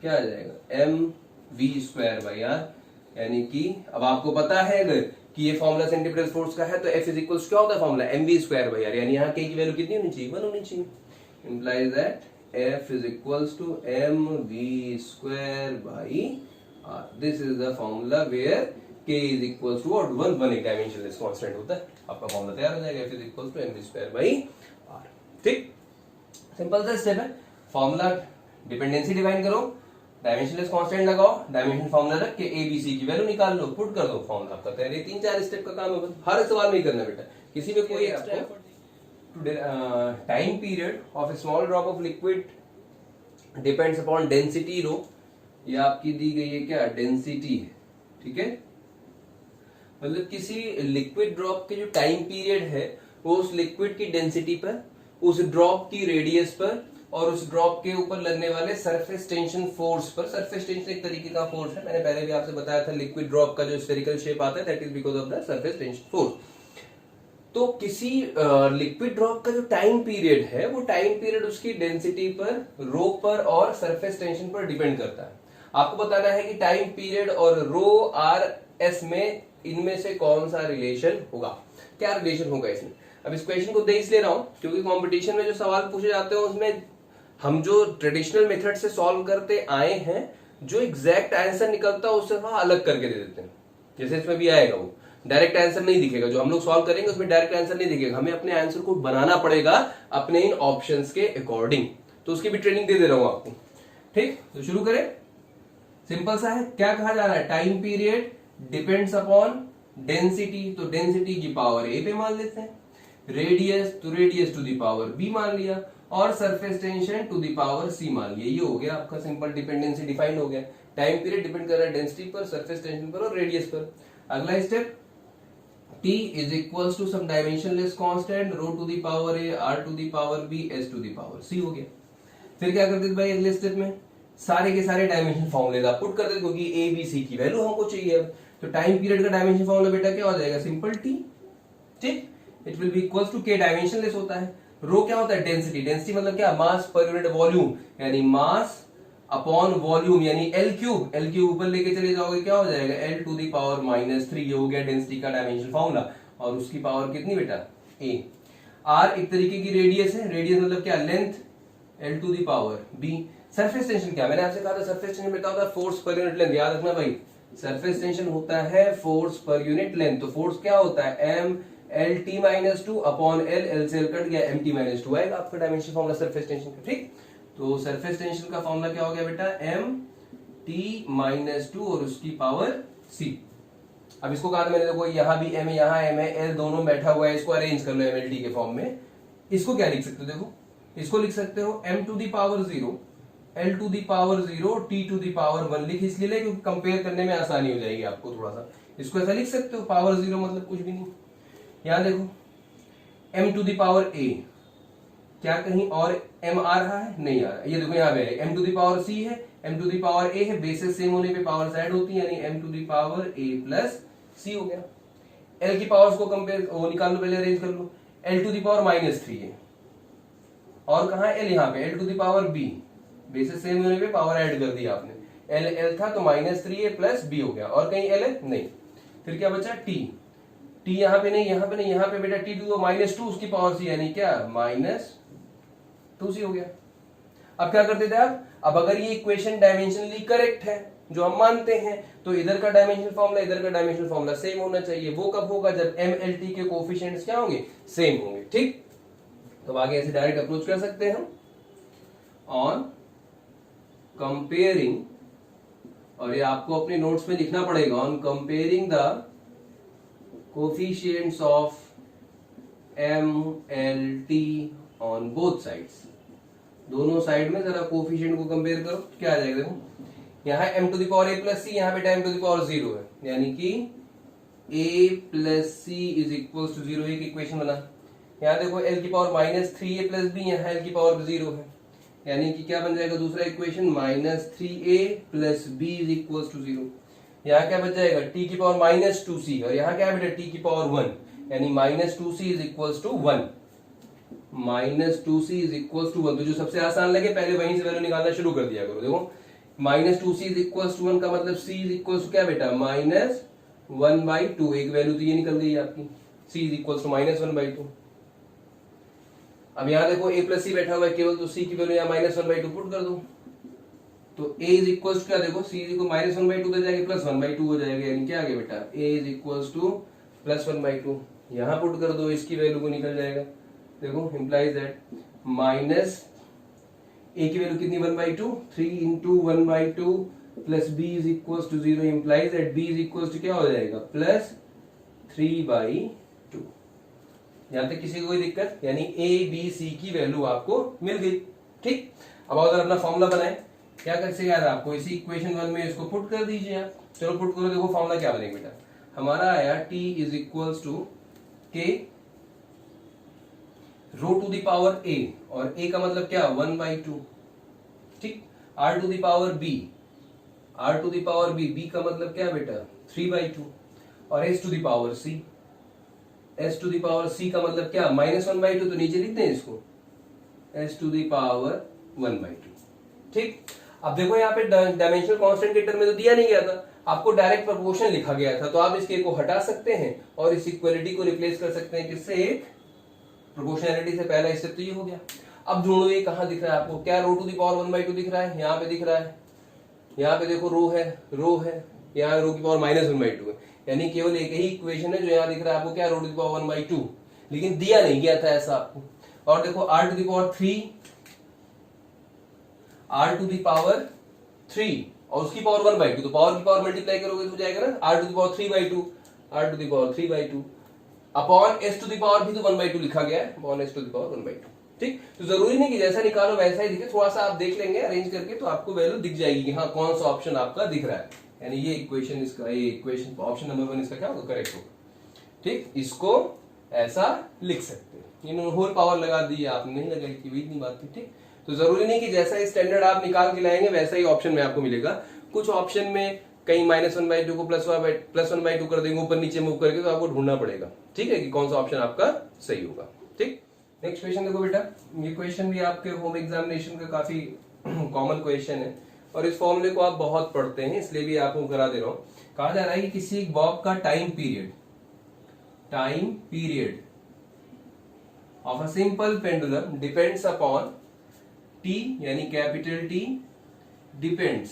क्या आ जाएगा, m v square by r। यानी कि अब आपको पता है अगर कि ये फॉर्मूला सेंटीमीटर फोर्स का है तो F इज इक्वल क्या होता है formula, mv square by r, यानी यहाँ k की वैल्यू कितनी होनी चाहिए, 1 होनी चाहिए। Implies that F is equals to mv square by r। This is the formula where k is equals to what, 1 एक डायमेंशनलेस कांस्टेंट होता है। आपका फॉर्मूला तैयार हो जाएगा, F is equals to mv square by r। ठीक, simple सा step है। फॉर्मूला डिपेंडेंसी डिफाइन करो, डायमेंशनलेस कांस्टेंट लगाओ, डायमेंशन फॉर्मूला रख के एबीसी की वैल्यू निकाल लो, पुट कर दो, फॉर्मूला आपका तैयार है। 3-4 स्टेप का काम है, हर सवाल में करना बेटा, किसी में कोई extra time period of A small drop of liquid depends upon density rho, ये आपकी दी गई है क्या, डेंसिटी है, ठीक है। मतलब किसी लिक्विड ड्रॉप के जो टाइम पीरियड है वो उस लिक्विड की डेंसिटी पर, उस ड्रॉप की रेडियस पर और उस ड्रॉप के ऊपर लगने वाले सरफेस टेंशन फोर्स पर। सरफेस टेंशन एक तरीके का फोर्स है, मैंने पहले भी आपसे बताया था, लिक्विड ड्रॉप का जो स्फेरिकल शेप आता है that is because of the surface tension force. तो किसी लिक्विड ड्रॉप का जो टाइम पीरियड है वो टाइम पीरियड उसकी डेंसिटी पर, रो पर और सरफेस टेंशन पर डिपेंड करता है। आपको बताना है कि टाइम पीरियड और रो आर एस में इनमें से कौन सा रिलेशन होगा, क्या रिलेशन होगा इसमें। अब इस क्वेश्चन को दे इसलिए रहा हूं क्योंकि कंपटीशन में जो सवाल पूछे जाते हैं उसमें हम जो ट्रेडिशनल मेथड से सॉल्व करते आए हैं, जो एग्जैक्ट आंसर निकलता है उससे वहां अलग करके दे देते हैं। जैसे इसमें भी आएगा, वो डायरेक्ट आंसर नहीं दिखेगा, जो हम लोग सॉल्व करेंगे उसमें डायरेक्ट आंसर नहीं दिखेगा, हमें अपने आंसर को बनाना पड़ेगा अपने इन ऑप्शंस के अकॉर्डिंग। तो उसकी भी ट्रेनिंग दे रहा हूं आपको, ठीक। तो शुरू करें, सिंपल सा है, क्या कहा जा रहा है, time period depends upon density, तो डेंसिटी की पावर ए पे मान लेते हैं, रेडियस तो radius to the power B मान लिया, और surface tension to the power C मान लिया। ये हो गया आपका सिंपल डिपेंडेंसी डिफाइंड हो गया। टाइम पीरियड डिपेंड कर रहा है डेंसिटी पर, सरफेस टेंशन पर और रेडियस पर। अगला step, T is equals to some dimensionless constant rho to the power A, R to the power B, S to the power C हो गया। फिर क्या करते थे भाई, अगले स्टेप में सारे के सारे डायमेंशन फॉर्मूले पुट करते थे, क्योंकि A B C की वैल्यू हमको चाहिए। अब तो टाइम पीरियड का डायमेंशन फॉर्मूला बेटा क्या हो जाएगा, सिंपल T, ठीक। It will be equals to K, dimensionless होता है। रो क्या होता है, डेंसिटी, डेंसिटी मतलब क्या, मास पर यूनिट वॉल्यूम, यानी मास अपॉन वॉल्यूम, यानी एल क्यूब, एल क्यूब ऊपर लेके चले जाओगे क्या हो जाएगा, एल टू दी पावर -3, ये हो गया डेंसिटी का डायमेंशन फॉर्मूला। और उसकी पावर कितनी बेटा, ए। आर एक तरीके की रेडियस है, रेडियस मतलब क्या, length, L to the power B. Surface tension क्या, मैंने आपसे कहा था सरफेस टेंशन बेटा होता है फोर्स पर यूनिट लेंथ, याद रखना भाई, सरफेस टेंशन होता है फोर्स पर यूनिट लेंथ। तो फोर्स क्या होता है, M L T -2 upon L, L से एल कट गया, एम टी -2 आएगा आपका डायमेंशन फॉर्मूला सरफेस टेंशन का, ठीक। तो सरफेस टेंशन का फॉर्मूला क्या हो गया बेटा, एम टी -2 और उसकी पावर सी। अब इसको कहा था मैंने, देखो यहाँ भी एम है, यहाँ एम है, एल दोनों बैठा हुआ है, इसको अरेंज कर लो एमएलटी के फॉर्म में। इसको क्या लिख सकते हो, देखो इसको लिख सकते हो M to the power 0, L to the power 0, T to the power 1 लिख इसलिए ले क्योंकि कंपेयर करने में आसानी हो जाएगी आपको थोड़ा सा। इसको ऐसा लिख सकते हो, पावर 0 मतलब कुछ भी नहीं। यहाँ देखो एम टू दी पावर ए, क्या कहीं और m आ रहा है, नहीं आ रहा है, ये देखो यहाँ पे m to the power c है, m to the power a है, बेसिस सेम होने पे पावर साइड होती है, यानी m to the power a plus c हो गया। l की पावर्स को कंपेयर वो निकाल लो, पहले अरेंज कर लो, l टू दी पावर -3 है, और कहाँ l यहाँ पे l to the power b, basis same होने पे पावर ऐड कर दिया आपने, l था तो -3 है प्लस b हो गया, और कहीं l है नहीं। फिर क्या बचा, t, t यहाँ पे नहीं, यहाँ पे नहीं, यहाँ पे बेटा t टू -2 उसकी पावर c, यानी क्या -2c हो गया। अब क्या करते थे आप, अब अगर ये इक्वेशन डायमेंशनली करेक्ट है जो हम मानते हैं, तो इधर का डायमेंशन फॉर्मूला इधर का डायमेंशन फॉर्मूला सेम होना चाहिए। वो कब होगा, जब एमएलटी के कोएफिशिएंट्स क्या होंगे, सेम होंगे, ठीक। तो आगे ऐसे डायरेक्ट अप्रोच कर सकते हैं ऑन कंपेयरिंग, और ये आपको अपने नोट्स में लिखना पड़ेगा, on comparing the coefficients of MLT on both sides. दोनों साइड में जरा कोएफिशिएंट को कंपेयर करो, क्या आ जाएगा, देखो यहाँ m to the power a plus C, यहाँ पे m टू द पावर 0 है, यानी कि a plus C is equal to 0, एक इक्वेशन बना। यहाँ देखो l की पावर -3a प्लस b, यहाँ l की पावर 0 है, यानी कि क्या बन जाएगा दूसरा equation, -3a plus b is equal to 0। यहाँ क्या बच जाएगा, t की पावर -2c, और यहाँ क्या है बेटा t की पावर 1, यानी -2c is equal to 1, -2c is equal to 1। तो जो सबसे आसान लगे पहले वहीं से वैल्यू निकालना शुरू कर दिया करो। देखो -2c इज इक्वल टू 1 का मतलब c इज इक्वल टू क्या बेटा, -1/2, एक वैल्यू तो ये निकल गई आपकी, c इज इक्वल टू -1/2। अब यहाँ देखो a प्लस c बैठा हुआ है केवल, तो c की वैल्यू यहाँ -1/2 पुट कर दो, तो a इज इक्वल टू क्या, देखो c इज इक्वल -1/2 कर जाएगा, +1/2 हो जाएगा, यानी क्या आ गया बेटा, a इज इक्वल टू +1/2। यहाँ पुट कर दो, इसकी वैल्यू को निकल जाएगा, देखो implies that a की वैल्यू कितनी 1/2, 3 into 1/2 plus b is equal to 0 implies that b is equal to क्या हो जाएगा प्लस 3/2। यहां तक किसी को कोई दिक्कत? यानी a b c की वैल्यू आपको मिल गई। ठीक, अब अगर अपना फॉर्मूला बनाए क्या कर से यार आपको इसी इक्वेशन 1 में इसको पुट कर दीजिए आप। चलो पुट करो, देखो फॉर्मूला क्या बनेगा बेटा, हमारा आया t is equal to k rho to the power a, और a का मतलब क्या 1/2। ठीक, r to the power b, r to the power b, b का मतलब क्या बेटा 3/2, और s to the power c, s to the power c का मतलब क्या -1/2, तो नीचे लिख दें इसको s टू द पावर 1/2। ठीक, अब देखो यहाँ पे डायमेंशनल कांस्टेंट के टर्म में तो दिया नहीं गया था, आपको डायरेक्ट प्रोपोर्शन लिखा गया था, तो आप इसके को हटा सकते हैं और इस इक्वलिटी को रिप्लेस कर सकते हैं किससे, एक प्रोपोर्शनैलिटी से। पहला स्टेप तो ये हो गया। अब ढूंढो ये कहां दिख रहा है आपको, क्या रो टू द पावर 1/2 दिख रहा है? यहाँ पे दिख रहा है, यहाँ पे देखो रो है, यहाँ रो की पावर -1/2 है, यानी केवल एक ही इक्वेशन है जो यहाँ दिख रहा है आपको, क्या रो टू द पावर 1/2, लेकिन दिया नहीं गया था ऐसा आपको। और देखो r to the power 3, r to the power 3 और उसकी पावर 1/2, तो पावर की पावर मल्टीप्लाई करोगे तो हो जाएगा ना r to the power 3/2, r to the power 3/2 upon s to the power भी तो 1/2 लिखा गया है, upon s to the power 1/2। ठीक, तो जरूरी नहीं कि जैसा निकालो वैसा ही दिखे, थोड़ा सा आप देख लेंगे अरेंज करके तो आपको वैल्यू दिख जाएगी कि हाँ कौन सा ऑप्शन आपका दिख रहा है, यानी ये इक्वेशन इसका, ये इक्वेशन ऑप्शन नंबर 1 इसका क्या होगा, करेक्ट होगा। ठीक, इसको ऐसा लिख सकते हैं। इन्होंने होल पावर लगा दी, आपने नहीं लगाई थी, वही इतनी बात थी। ठीक, तो जरूरी नहीं कि जैसा स्टैंडर्ड आप निकाल के लाएंगे वैसा ही ऑप्शन में आपको मिलेगा। कुछ ऑप्शन में कहीं -1/2 को +1/2 कर देंगे ऊपर नीचे मूव करके, तो आपको ढूंढना पड़ेगा। ठीक है, कि कौन सा ऑप्शन आपका सही होगा। ठीक, नेक्स्ट क्वेश्चन देखो बेटा, ये क्वेश्चन भी आपके होम एग्जामिनेशन का काफी कॉमन क्वेश्चन है और इस फॉर्मूले को आप बहुत पढ़ते हैं, इसलिए भी आपको करा दे रहा हूं। कहा जा रहा है कि किसी एक बॉब का time period of a simple pendulum depends upon T, यानी capital T depends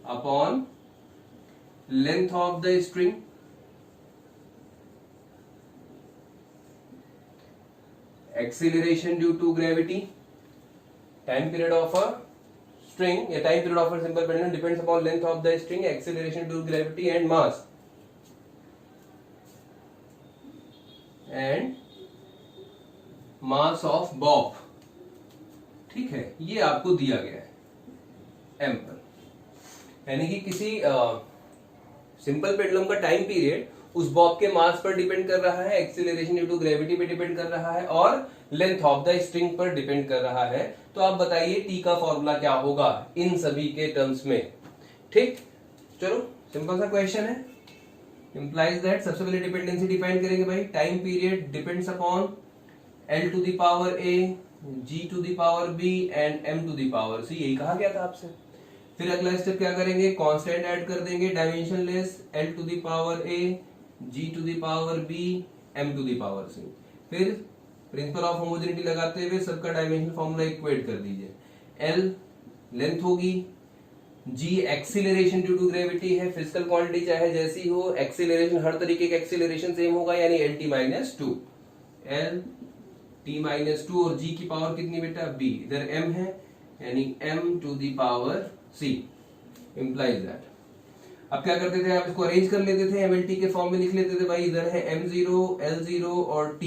upon length of the string, acceleration due to gravity, time period of a string, a time period of a simple pendulum depends upon length of the string, acceleration due to gravity and mass of bob। ठीक है, ये आपको दिया गया है m पर, यानी कि किसी सिंपल पेंडुलम का टाइम पीरियड उस बॉब के मास पर डिपेंड कर रहा है, एक्सीलरेशन ड्यू टू ग्रेविटी पे डिपेंड कर रहा है और लेंथ ऑफ द स्ट्रिंग पर डिपेंड कर रहा है। तो आप बताइए टी का फॉर्मूला क्या होगा इन सभी के टर्म्स में। ठीक, चलो सिंपल सा क्वेश्चन है, इंप्लाइज दैट सबसे पहले डिपेंडेंसी डिफाइन करेंगे भाई, time period depends upon L to the power A, G to the power B and M to the power C, यही कहा गया था आपसे। फिर अगला स्टेप क्या करेंगे, कांस्टेंट ऐड कर देंगे dimensionless, L to the power A, G to the power B, M to the power C। फिर प्रिंसिपल ऑफ होमोजेनिटी लगाते हुए सबका डायमेंशन फॉर्मूला इक्वेट कर दीजिए। L लेंथ होगी, G acceleration due to gravity है, फिजिकल क्वांटिटी चाहे जैसी हो, एक्सीलरेशन हर तरीके का एक्सीलरेशन सेम होगा, यानी LT-2, LT-2 और G की पावर कितनी बेटा B, इधर M है यानी M to the power C implies that. अब क्या करते थे आप, इसको अरेंज कर लेते थे, MLT के फॉर्म में लिख लेते थे भाई, इधर है M0, L0 और T,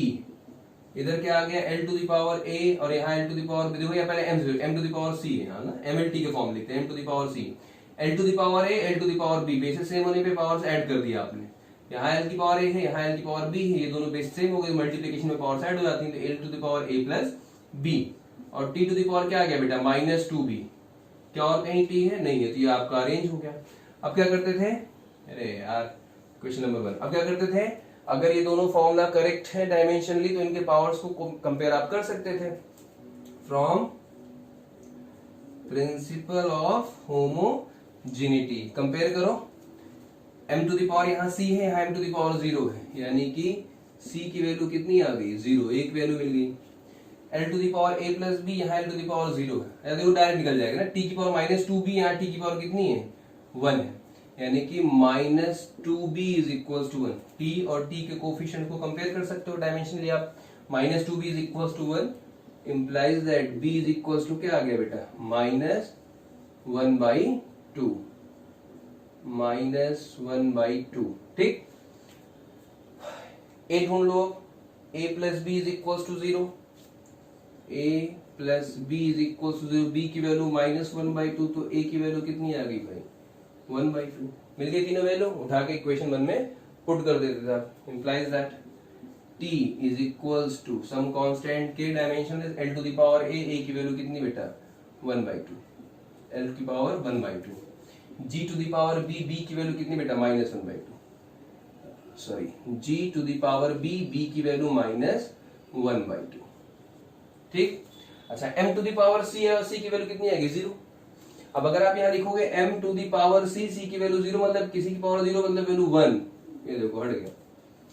इधर क्या आ गया L to the power A और यहाँ L to the power B, देखो यहाँ पहले M0, M to the power C है ना, MLT के फॉर्म लिखते हैं M to the power C, L to the power A, L to the power B, basis same होने पे पावर्स ऐड कर दिया आपने, यहाँ L की पावर A है, यहाँ L की पावर B है, ये दोनों बेसिस सेम हो गए, मल्टीप्लिकेशन में पावर्स ऐड हो जाती हैं, तो L to the power A plus B और T टू द पावर क्या आ गया बेटा -2B, क्या और कहीं T है नहीं है, तो ये आपका अरेंज हो गया। अब क्या करते थे, अरे यार क्वेश्चन नंबर 1, अब क्या करते थे, अगर ये दोनों फॉर्मूला करेक्ट है डायमेंशनली तो इनके पावर्स को कंपेयर आप कर सकते थे from principal of homogeneity. Compare करो, m टू द पावर यहाँ c है, यहाँ m टू द पावर 0 है, यानी कि c की वैल्यू कितनी आ गई 0, एक वैल्यू मिल गई। L to the power a plus b, यहाँ L टू द पावर 0 है, देखो डायरेक्ट निकल जाएगा ना, t की पावर -2b, यहाँ t की पावर कितनी है 1 है, यानी कि -2b is equal to 1। t और t के कोफिशिएंट को कंपेयर कर सकते हो डायमेंशनली आप, -2b is equal to 1 implies that b is equals to क्या आ गया बेटा, -1/2, -1/2। ठीक, a ढूंढ लो, a plus B is equal to 0, a plus B is equal to 0, b की वैल्यू -1/2, तो a की वैल्यू कितनी आ गई भाई, 1/2। मिल गई तीनों वैल्यू, उठा के इक्वेशन 1 में पुट कर देते थे आप। Implies that t is equals to some constant के dimension is l to the power a की वैल्यू कितनी बेटा, 1/2, l की पावर 1/2, g to the power b की वैल्यू कितनी बेटा, -1/2, sorry g to the power b की वैल्यू -1/2। ठीक, अच्छा m to the power c है, c की वैल्यू कितनी आएगी, 0। अब अगर आप यहाँ लिखोगे m to the power c, c की वैल्यू 0 मतलब किसी की पावर 0 मतलब वैल्यू 1, ये देखो हट गया।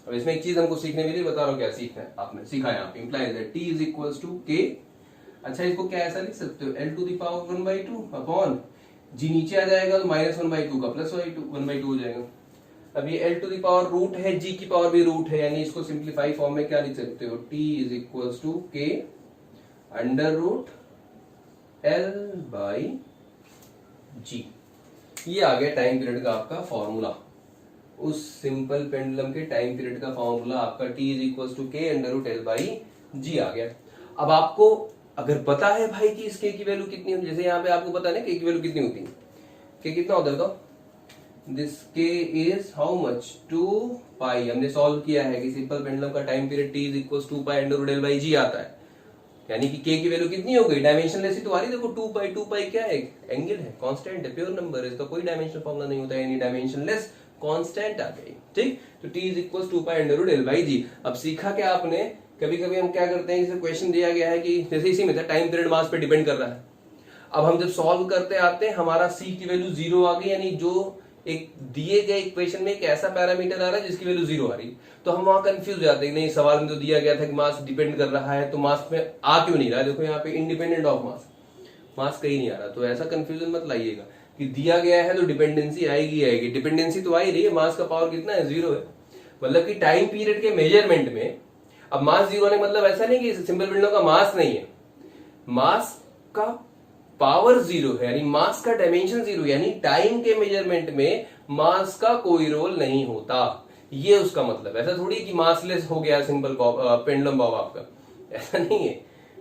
अब इसमें एक चीज हमको सीखने मिली, बता रहा हूँ क्या सीखना है, आपने सीखा है आप, implies that t is equals to k। अच्छा, इसको क्या ऐसा लिख सकते हो, l to the power 1/2 upon g नीचे आ जाएगा तो -1/2 का +1/2 हो जाएगा। अब ये l to the power root है, g की पावर भी रूट है, यानी इसको सिंप्लीफाई फॉर्म में क्या लिख सकते हो, t is equals to k under root l/g। ये आ गया टाइम पीरियड का आपका फॉर्मूला, उस सिंपल पेंडुलम के टाइम पीरियड का फॉर्मूला आपका t is equals to k under root l/g आ गया। अब आपको अगर पता है भाई कि इस k की वैल्यू कितनी होती है, जैसे यहाँ पे आपको पता है ना k की वैल्यू कितनी होती है, k कितना होता है बताओ, this k is how much, 2 हमने सॉल्व किया है कि सिंपल पेंडुलम का time period t is equals 2 under root l/g आता है, यानी कि k की वैल्यू कितनी हो गई, डायमेंशनलेस ही तो आ रही, देखो 2 क्या है, एंगल है, कांस्टेंट है, प्योर नंबर है, इसका कोई डायमेंशनल फॉर्मूला नहीं होता है, यानी डायमेंशनलेस कांस्टेंट आ गई। ठीक, तो t is equals 2 under root l/g। अब सीखा क्या आपने, कभी कभी हम क्या करते हैं, जैसे क्वेश्चन दिया गया है कि जैसे इसी में था टाइम पीरियड मास पे डिपेंड कर रहा है, अब हम जब सॉल्व करते आते हैं हमारा c की वैल्यू 0 आ गई, यानी जो एक दिए गए इक्वेशन में एक ऐसा पैरामीटर आ रहा है जिसकी वैल्यू 0 आ रही, तो हम वहां कंफ्यूज हो जाते हैं, नहीं सवाल में तो दिया गया था कि मास डिपेंड कर रहा है, तो मास में आ क्यों नहीं रहा है, देखो यहाँ पे इंडिपेंडेंट ऑफ मास कहीं नहीं आ रहा, तो ऐसा कंफ्यूजन मत लाइएगा कि दिया गया है तो डिपेंडेंसी आएगी, डिपेंडेंसी तो आ ही रही है, मास का पावर कितना है, 0 है, मतलब कि टाइम पीरियड के मेजरमेंट में अब मास 0 होने का मतलब ऐसा नहीं कि सिंपल पेंडुलम का मास नहीं है, मास का पावर 0 है, यानी मास का डायमेंशन 0, यानी टाइम के मेजरमेंट में मास का कोई रोल नहीं होता, ये उसका मतलब। ऐसा थोड़ी कि मासलेस हो गया सिंपल पेंडुलम बॉब आपका, ऐसा नहीं है,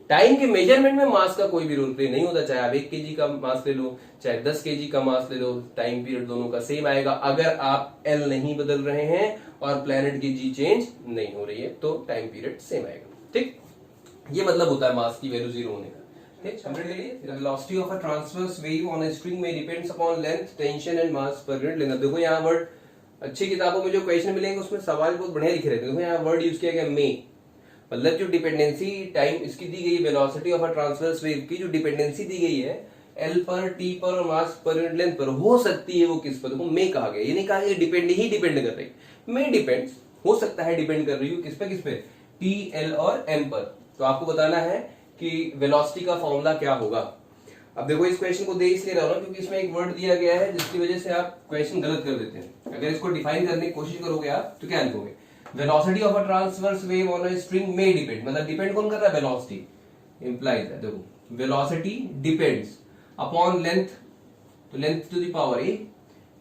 टाइम के मेजरमेंट में मास का कोई भी रोल प्ले नहीं होता, चाहे आप 1 kg का मास ले लो, चाहे 10 kg का मास ले लो, टाइम पीरियड दोनों का सेम आएगा, अगर आप एल नहीं बदल रहे हैं और प्लेनेट की जी चेंज नहीं हो रही है तो टाइम पीरियड सेम आएगा। ठीक, ये मतलब होता है मास की वैल्यू 0 होने का। The velocity of a transverse wave on a string may depends upon length, tension and mass per unit length। देखो यहाँ वर्ड, अच्छी किताबों में जो क्वेश्चन मिलेंगे उसमें सवाल बहुत बढ़िया लिखे रहते हैं, देखो यहाँ वर्ड यूज किया गया मे, मतलब जो डिपेंडेंसी टाइम इसकी दी गई, velocity of a transverse wave की जो डिपेंडेंसी दी गई है एल पर, टी पर और मास पर यूनिट लेंथ पर, हो सकती है वो किस पर, देखो मे कहा गया, ये नहीं कहा कि डिपेंड कर रही, मे डिपेंड्स, हो सकता है डिपेंड कर रही हो किस पे, टी, एल और एम पर। तो आपको बताना है कि वेलोसिटी का फॉर्मूला क्या होगा। अब देखो इस क्वेश्चन को दे इसलिए रहा हूं क्योंकि इसमें एक वर्ड दिया गया है जिसकी वजह से आप क्वेश्चन गलत कर देते हैं। अगर इसको डिफाइन करने की कोशिश करोगे आप तो क्या लिखोगे, velocity of a transverse wave on a string में डिपेंड, मतलब डिपेंड कौन कर रहा है, वेलोसिटी इंप्लाइज है, देखो वेलोसिटी डिपेंड्स अपॉन लेंथ, तो length to the power A,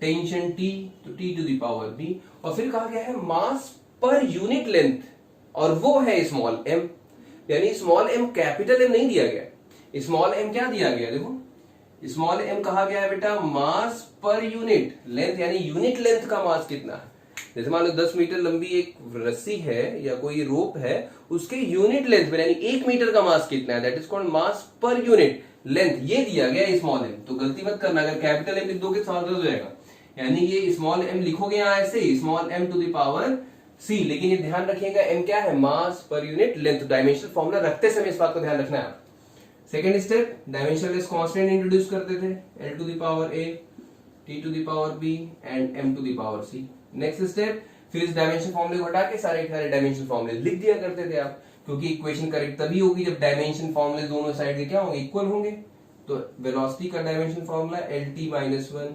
tension T तो T to the power B, और फिर कहा गया है मास पर यूनिट लेंथ, और वो है स्मॉल एम, यानी स्मॉल एम कैपिटल एम नहीं दिया गया, स्मॉल एम क्या दिया गया, देखो स्मॉल एम कहा गया है बेटा मास पर यूनिट लेंथ, यानी यूनिट लेंथ का मास कितना है। जैसे मान लो 10 मीटर लंबी एक रस्सी है या कोई रोप है, उसके यूनिट लेंथ में यानी 1 मीटर का मास कितना है, that is called mass per unit length, ये दिया गया स्मॉल एम। तो गलती मत करना, अगर कैपिटल एम लिख दोगे सवाल हो जाएगा, यानी ये स्मॉल एम लिखोगे यहाँ ऐसे small M to the power C, लेकिन ये ध्यान रखिएगा एम क्या है, मास per unit length. Dimensional formula रखते समय इस बात को ध्यान रखना है। Second step, dimensionless constant introduce करते थे, L to the power A, T to the power B and M to the power C. Next step, फिर इस डायमेंशन फॉर्मूले को हटा के सारे डायमेंशन फॉर्मूले लिख दिया करते थे आप, क्योंकि इक्वेशन करेक्ट तभी होगी जब डायमेंशन फॉर्मूले दोनों साइड के क्या होंगे, इक्वल होंगे। तो वेलोसिटी का dimension formula L T minus 1,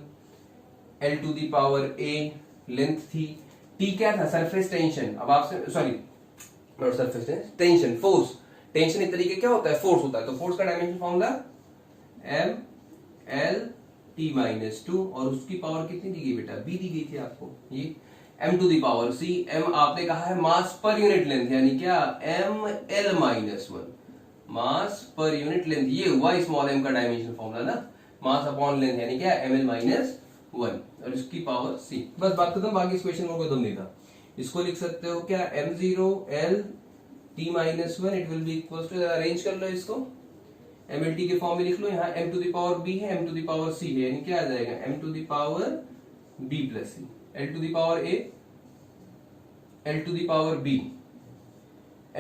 L to the power A length थी, टी क्या था, सरफेस टेंशन, अब आपसे sorry not surface tension, force, tension एक तरीके क्या होता है, फोर्स होता है। तो फोर्स का dimension formula M L T minus 2 और उसकी पावर कितनी दी गई बेटा, बी दी गई थी आपको, ये m to the power c। m आपने कहा है मास पर यूनिट लेंथ, यानी क्या m l माइनस 1 मास पर यूनिट लेंथ, ये हुआ स्मॉल m का डायमेंशन फॉर्मूला ना, मास अपॉन लेंथ यानी क्या ml माइनस 1 और इसकी पावर c। बस बात खत्म, बाकी इस क्वेश्चन में कोई दम नहीं था। इसको लिख सकते हो क्या m0 l t minus 1 it will be equal to, arrange कर लो इसको mlt के फॉर्म में लिख लो, यहाँ m to the power b है, m to the power c है, यानी क्या आ जाएगा m to the power b plus c, l to the power a, l to the power b,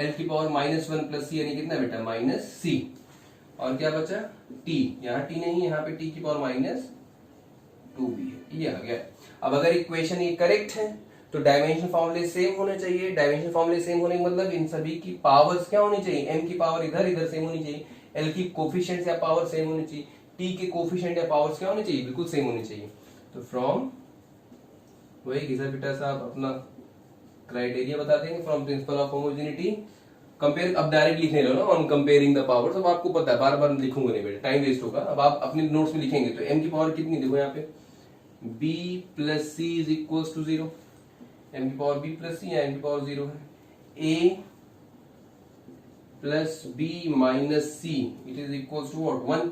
l की पावर माइनस 1 प्लस c यानी कितना बेटा माइनस c, और क्या बचा t, यहाँ t नहीं, यहाँ पे t की पावर माइनस 2b है, ये आ गया। अब अगर इक्वेशन ये करेक्ट है तो डायमेंशन फॉर्मूले सेम होने चाहिए। डायमेंशन फॉर्मूले सेम होने का मतलब इन सभी की पावर्स क्या होनी चाहिए, m की पावर इधर इधर सेम होनी चाहिए, l की कोफिशिएंट्स या पावर सेम होनी चाहिए, t के कोफिशिएंट या पावर्स क्या होनी चाहिए, बिल्कुल सेम होनी चाहिए। तो फ्रॉम वही घिसा पिटा साहब अपना क्राइटेरिया बता देंगे, from principal of homogeneity compare, अब डायरेक्ट लिखने लो ना ऑन कंपेयरिंग द पावर्स। अब आपको पता है, बार बार लिखूंगा नहीं बेटा, टाइम वेस्ट होगा। अब आप अपने नोट्स में लिखेंगे तो m की पावर कितनी, देखो यहाँ पे b plus c is equal to 0, m की पावर b प्लस c या m की पावर 0 है, a plus b minus c it is equal to what 1,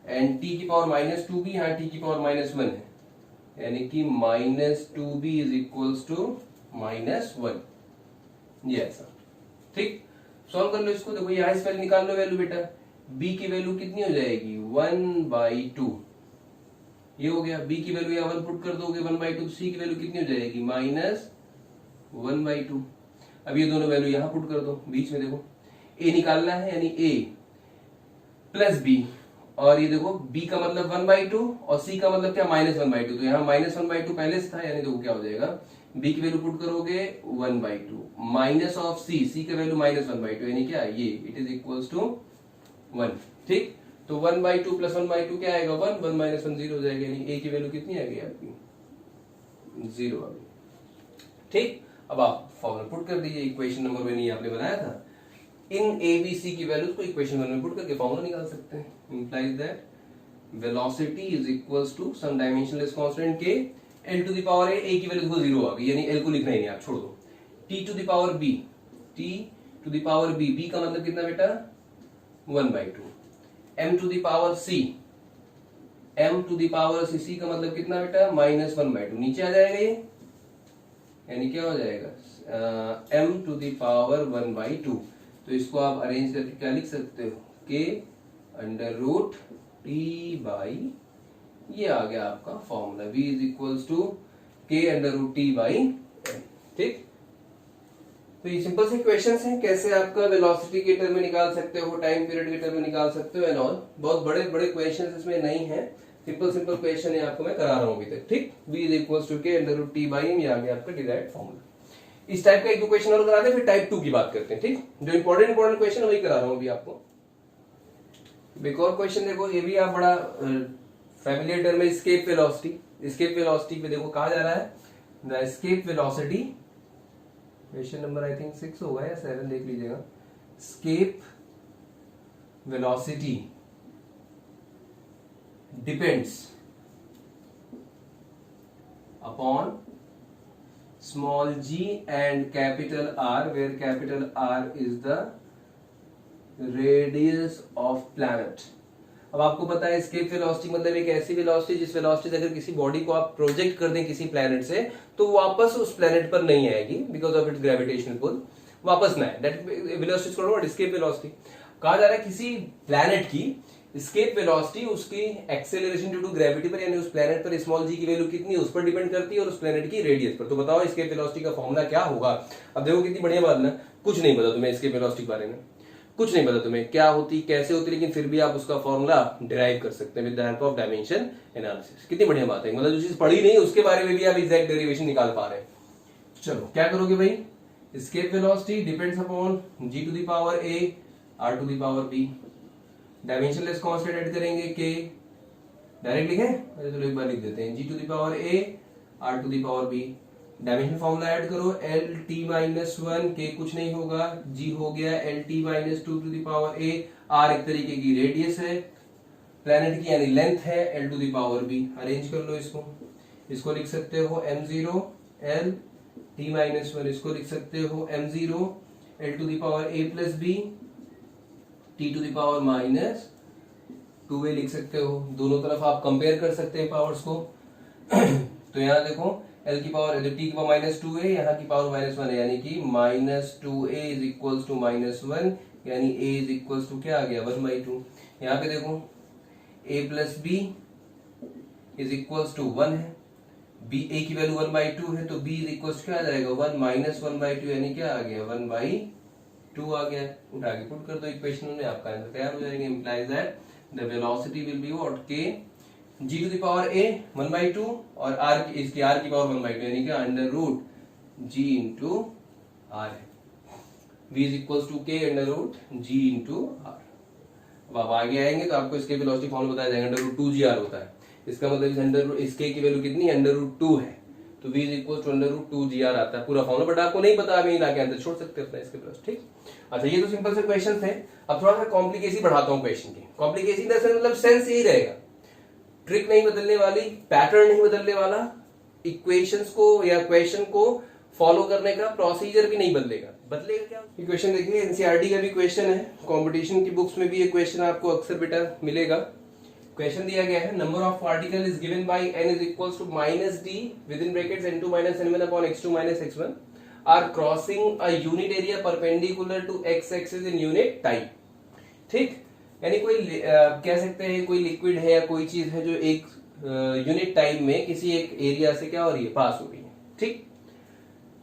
and t की पावर माइनस 2b, यहाँ t की पावर माइनस 1 है, यानी कि minus 2b is equal to minus 1, ये ऐसा। ठीक, सॉल्व कर लो इसको। देखो यहाँ इस पहले निकाल लो वैल्यू बेटा, b की वैल्यू कितनी हो जाएगी 1/2, ये हो गया। b की वैल्यू यहाँ 1 पुट कर दोगे 1/2, c की वैल्यू कितनी हो जाएगी माइनस 1/2। अब ये दोनों वैल्यू यहाँ पुट कर दो बीच में, देखो a निकालना है यानी a प्लस b, और ये देखो b का मतलब 1/2 और c का मतलब क्या माइनस 1/2, तो यहाँ माइनस 1/2 पहले से था, यानी देखो क्या हो जाएगा, b की वैल्यू पुट करोगे 1/2 माइनस ऑफ c, c का वैल्यू माइनस 1/2 यानी क्या ये इट इज इक्वल्स टू 1। ठीक, तो 1/2 प्लस 1/2 क्या आएगा 1, 1 माइनस 1 0 हो जाएगा, यानी a की वैल्यू कितनी आ गई आपकी 0 आ गई। ठीक, अब आप फॉर्मूला पुट कर दीजिए, इक्वेशन नंबर 1 ये आपने बनाया था, इन a b c की वैल्यूज को इक्वेशन 1 में पुट करके फॉर्मूला निकाल सकते हैं। implies that velocity is equals to some dimensionless constant k, l to the power a की वैल्यू देखो 0 आ गई, यानी l को लिखना ही नहीं, आप छोड़ दो, t to the power b, t to the power b, b का मतलब कितना बेटा 1/2, m to the power c, m to the power c, c का मतलब कितना बेटा माइनस 1/2, नीचे आ जाएगा ये, यानी क्या हो जाएगा m to the power 1/2। तो इसको आप अरेंज करके क्या लिख सकते हो, k under root T by, ये आ गया आपका formula, v is equals to k under root T by n। ठीक, तो ये सिंपल से क्वेश्चंस हैं, कैसे आपका वेलोसिटी के टर्म में निकाल सकते हो, टाइम पीरियड के टर्म में निकाल सकते हो एंड ऑल। बहुत बड़े बड़े क्वेश्चंस इसमें नहीं है, सिंपल सिंपल क्वेश्चन है, आपको मैं करा रहा हूं अभी तक। ठीक, v is equals to k under root T by n, ये आ गया आपका डिराइव्ड फॉर्मूला। इस टाइप का एक दो क्वेश्चन और करा दे, फिर टाइप 2 की बात करते हैं। ठीक, जो इंपॉर्टेंट क्वेश्चन वही करा रहा हूं अभी आपको। एक और क्वेश्चन देखो, ये भी आप बड़ा फैमिलियर टर्म है, एस्केप वेलोसिटी। एस्केप वेलोसिटी पे देखो कहा जा रहा है the escape velocity, question number I think 6 होगा या 7, देख लीजिएगा। Escape velocity depends upon small g and capital R, where capital R is the radius of planet। अब आपको पता है एस्केप वेलोसिटी मतलब एक ऐसी वेलोसिटी जिस वेलोसिटी से अगर किसी बॉडी को आप प्रोजेक्ट कर दें किसी प्लैनेट से तो वापस उस प्लैनेट पर नहीं आएगी, because of its gravitational pull, वापस ना आए, that velocity is called escape velocity. कहा जा रहा है किसी प्लैनेट की एस्केप वेलोसिटी उसकी एक्सेलरेशन ड्यू टू ग्रेविटी पर, यानी उस प्लैनेट पर स्मॉल जी की वैल्यू कितनी है उस पर डिपेंड करती है और उस प्लैनेट की रेडियस पर। तो बताओ एस्केप वेलोसिटी का फॉर्मूला क्या होगा। अब देखो कितनी बढ़िया बात ना, कुछ नहीं पता तुम्हें एस्केप वेलोसिटी के बारे में, कुछ नहीं पता तुम्हें क्या होती कैसे होती, लेकिन फिर भी आप उसका फॉर्मूला डिराइव कर सकते हैं with the help of dimension analysis. कितनी बढ़िया बात है, मतलब जो चीज पढ़ी नहीं उसके बारे में भी आप एग्जैक्ट डेरिवेशन निकाल पा रहे हैं। चलो क्या करोगे भाई, escape velocity depends upon g to the power a r to the power b, dimensionless constant add करेंगे k, डायरेक्ट लिखें, चलो एक बार लिख देते हैं, g to the power a r to the power b dimension formula add करो, L T minus one, के कुछ नहीं होगा, जी हो गया L T minus two to the power A, R एक तरीके की रेडियस है प्लैनेट की यानी लेंथ है, L to the power B. Arrange कर लो इसको लिख सकते हो M zero L T minus one, इसको लिख सकते हो M zero L to the power A plus B T to the power minus two A लिख सकते हो। दोनों तरफ आप कंपेयर कर सकते हैं पावर्स को। तो यहाँ देखो एल की पावर टी की पावर माइनस टू ए, यहाँ की पावर माइनस वन है, यानी कि minus two A is equals to minus one, यानी ए इज इक्वल्स टू क्या आ गया 1/2। यहाँ पे देखो a plus B is equals to 1 है, b a की वैल्यू 1/2 है, तो b इज इक्वल्स क्या आ जाएगा 1 माइनस 1/2, यानी क्या आ गया 1/2 आ गया। उठा के पुट कर दो इक्वेशन में, आपका आंसर तैयार हो जाएगा। Implies that the velocity will be what k g to the power a 1/2 और r की इसकी r की पावर 1/2, यानी कि under root g into r है। v is equals to k under root g into r। अब आप आगे आएंगे तो आपको इसके वेलोसिटी फॉर्मूला बताया जाएगा, अंडर रूट 2gr होता है। इसका मतलब अंडर रूट इसके की वैल्यू कितनी अंडर रूट 2 है, तो v is equal to under root 2gr आता है पूरा फॉर्मूला, बट आपको नहीं पता, अभी लाके आंसर छोड़ सकते हैं इसके प्लस। ठीक, अच्छा ये तो सिंपल से क्वेश्चन थे। अब थोड़ा सा कॉम्प्लिकेसी बढ़ाता हूँ क्वेश्चन की। कॉम्प्लिकेसी मतलब सेंस यही रहेगा, ट्रिक नहीं बदलने वाली, पैटर्न नहीं बदलने वाला, इक्वेशंस को या क्वेश्चन को फॉलो करने का प्रोसीजर भी नहीं बदलेगा। बदलेगा क्या? ये क्वेश्चन देखिए, एनसीईआरटी का भी क्वेश्चन है, कंपटीशन की बुक्स में भी ये क्वेश्चन आपको अक्सर बेटा मिलेगा। क्वेश्चन दिया गया है, number of particle is given by n is equals to minus D with in brackets n2 minus n1 upon x2 minus x1 are crossing a unit area perpendicular to x axis in unit time. ठीक, यानी कोई कह सकते हैं कोई liquid है या कोई चीज है जो एक यूनिट टाइम में किसी एक एरिया से क्या हो रही है, पास हो रही है। ठीक,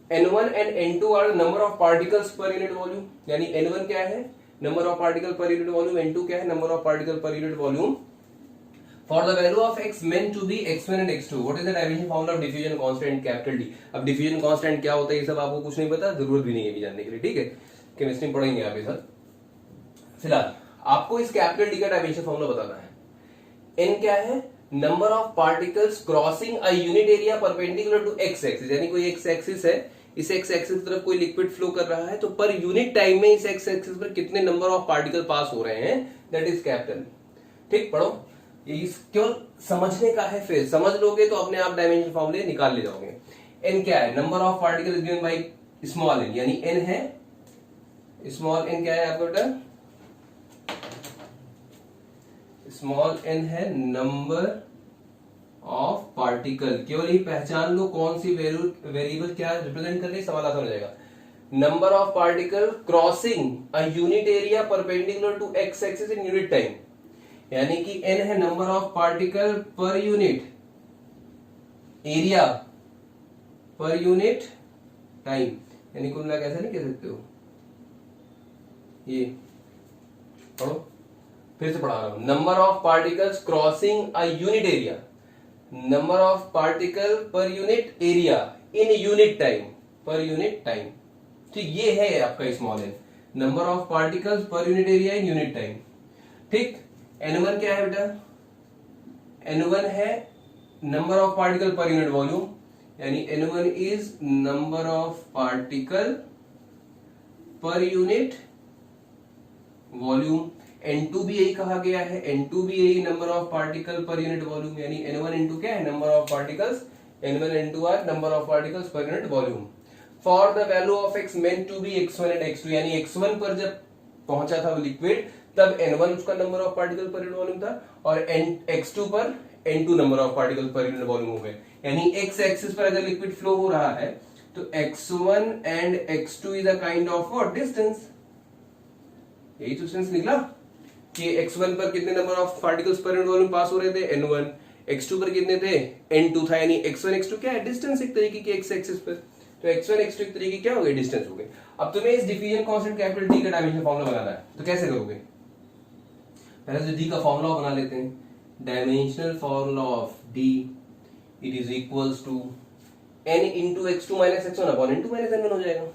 N1 and N2 are number of particles per unit volume, यानी N1 क्या है number of particle per unit volume, N2 क्या है number of particle per unit volume। For the value of x meant to be x1 and x2, what is the dimension formula of diffusion constant capital D। अब diffusion constant क्या होता है ये सब आपको कुछ नहीं पता, जरूरत भी नहीं है भी जानने के लिए। ठीक है, केमिस्ट्री में पढ़ेंगे आप ये सब। फिलहाल आपको इस कैपिटल डी का डायमेंशन फॉर्मूला बताना है। n क्या है, number of particles crossing a unit area perpendicular to x axis, यानी कोई x एक्सिस है, इस x एक्सिस की तरफ कोई लिक्विड फ्लो कर रहा है, तो पर यूनिट टाइम में इस x एक्सिस पर कितने नंबर ऑफ पार्टिकल पास हो रहे हैं, दैट इज कैपिटल। ठीक, पढ़ो, ये केवल समझने का है, फिर समझ लोगे तो अपने आप डायमेंशन फॉर्मूले निकाल ले जाओगे। n क्या है, number of particle is given by small n, यानी n है स्मॉल n क्या है आपका बेटा, स्मॉल n है नंबर ऑफ पार्टिकल। केवल ही पहचान लो कौन सी वेरिएबल क्या रिप्रेजेंट कर रही है, सवाल आसान हो जाएगा। Number of particle crossing a unit area perpendicular to x axis in unit time, यानी कि n है number of particle per unit area per unit time, यानी कुल मिला कैसे नहीं कह सकते हो, ये पढ़ो, फिर से पढ़ा रहा हूं। Number of particles crossing a unit area, number of particle per unit area in unit time, पर यूनिट टाइम। ठीक, ये है आपका small n, number of particles पर unit area in unit time. ठीक, n1 क्या है बेटा, n1 है number of particle per unit volume, यानी n1 is number of particle per unit volume. N2 भी यही कहा गया है, N2 भी यही number of particle per unit volume, यानी N1 N2 क्या है, number of particles, N1 N2 are number of particles पर unit volume. For the value of x meant to be x1 and x2, यानी x1 पर जब पहुंचा था वो लिक्विड, तब N1 उसका number of particle per unit volume था, और x2 पर N2 number of particle per unit volume हो गए। यानी x एक्सिस पर अगर लिक्विड फ्लो हो रहा है तो x1 and x2 is a kind of what, distance. यही तो डिस्टेंस निकला कि x1 पर कितने नंबर ऑफ पार्टिकल्स पर यूनिट वॉल्यूम पास हो रहे थे, n1, x2 पर कितने थे, n2 था, यानी x1 x2 क्या है, डिस्टेंस एक तरीके की x एक्सिस पर, तो x1 x2 एक तरीके क्या हो गए, डिस्टेंस हो गए। अब तुम्हें इस डिफिजन कांस्टेंट कैपिटल D का डायमेंशन फार्मूला बनाना है, तो कैसे करोगे, पहले तो D का फार्मूला बना लेते हैं। Dimensional formula of D it is equals to n into x2 minus x1 upon n2 minus n1 हो जाएगा,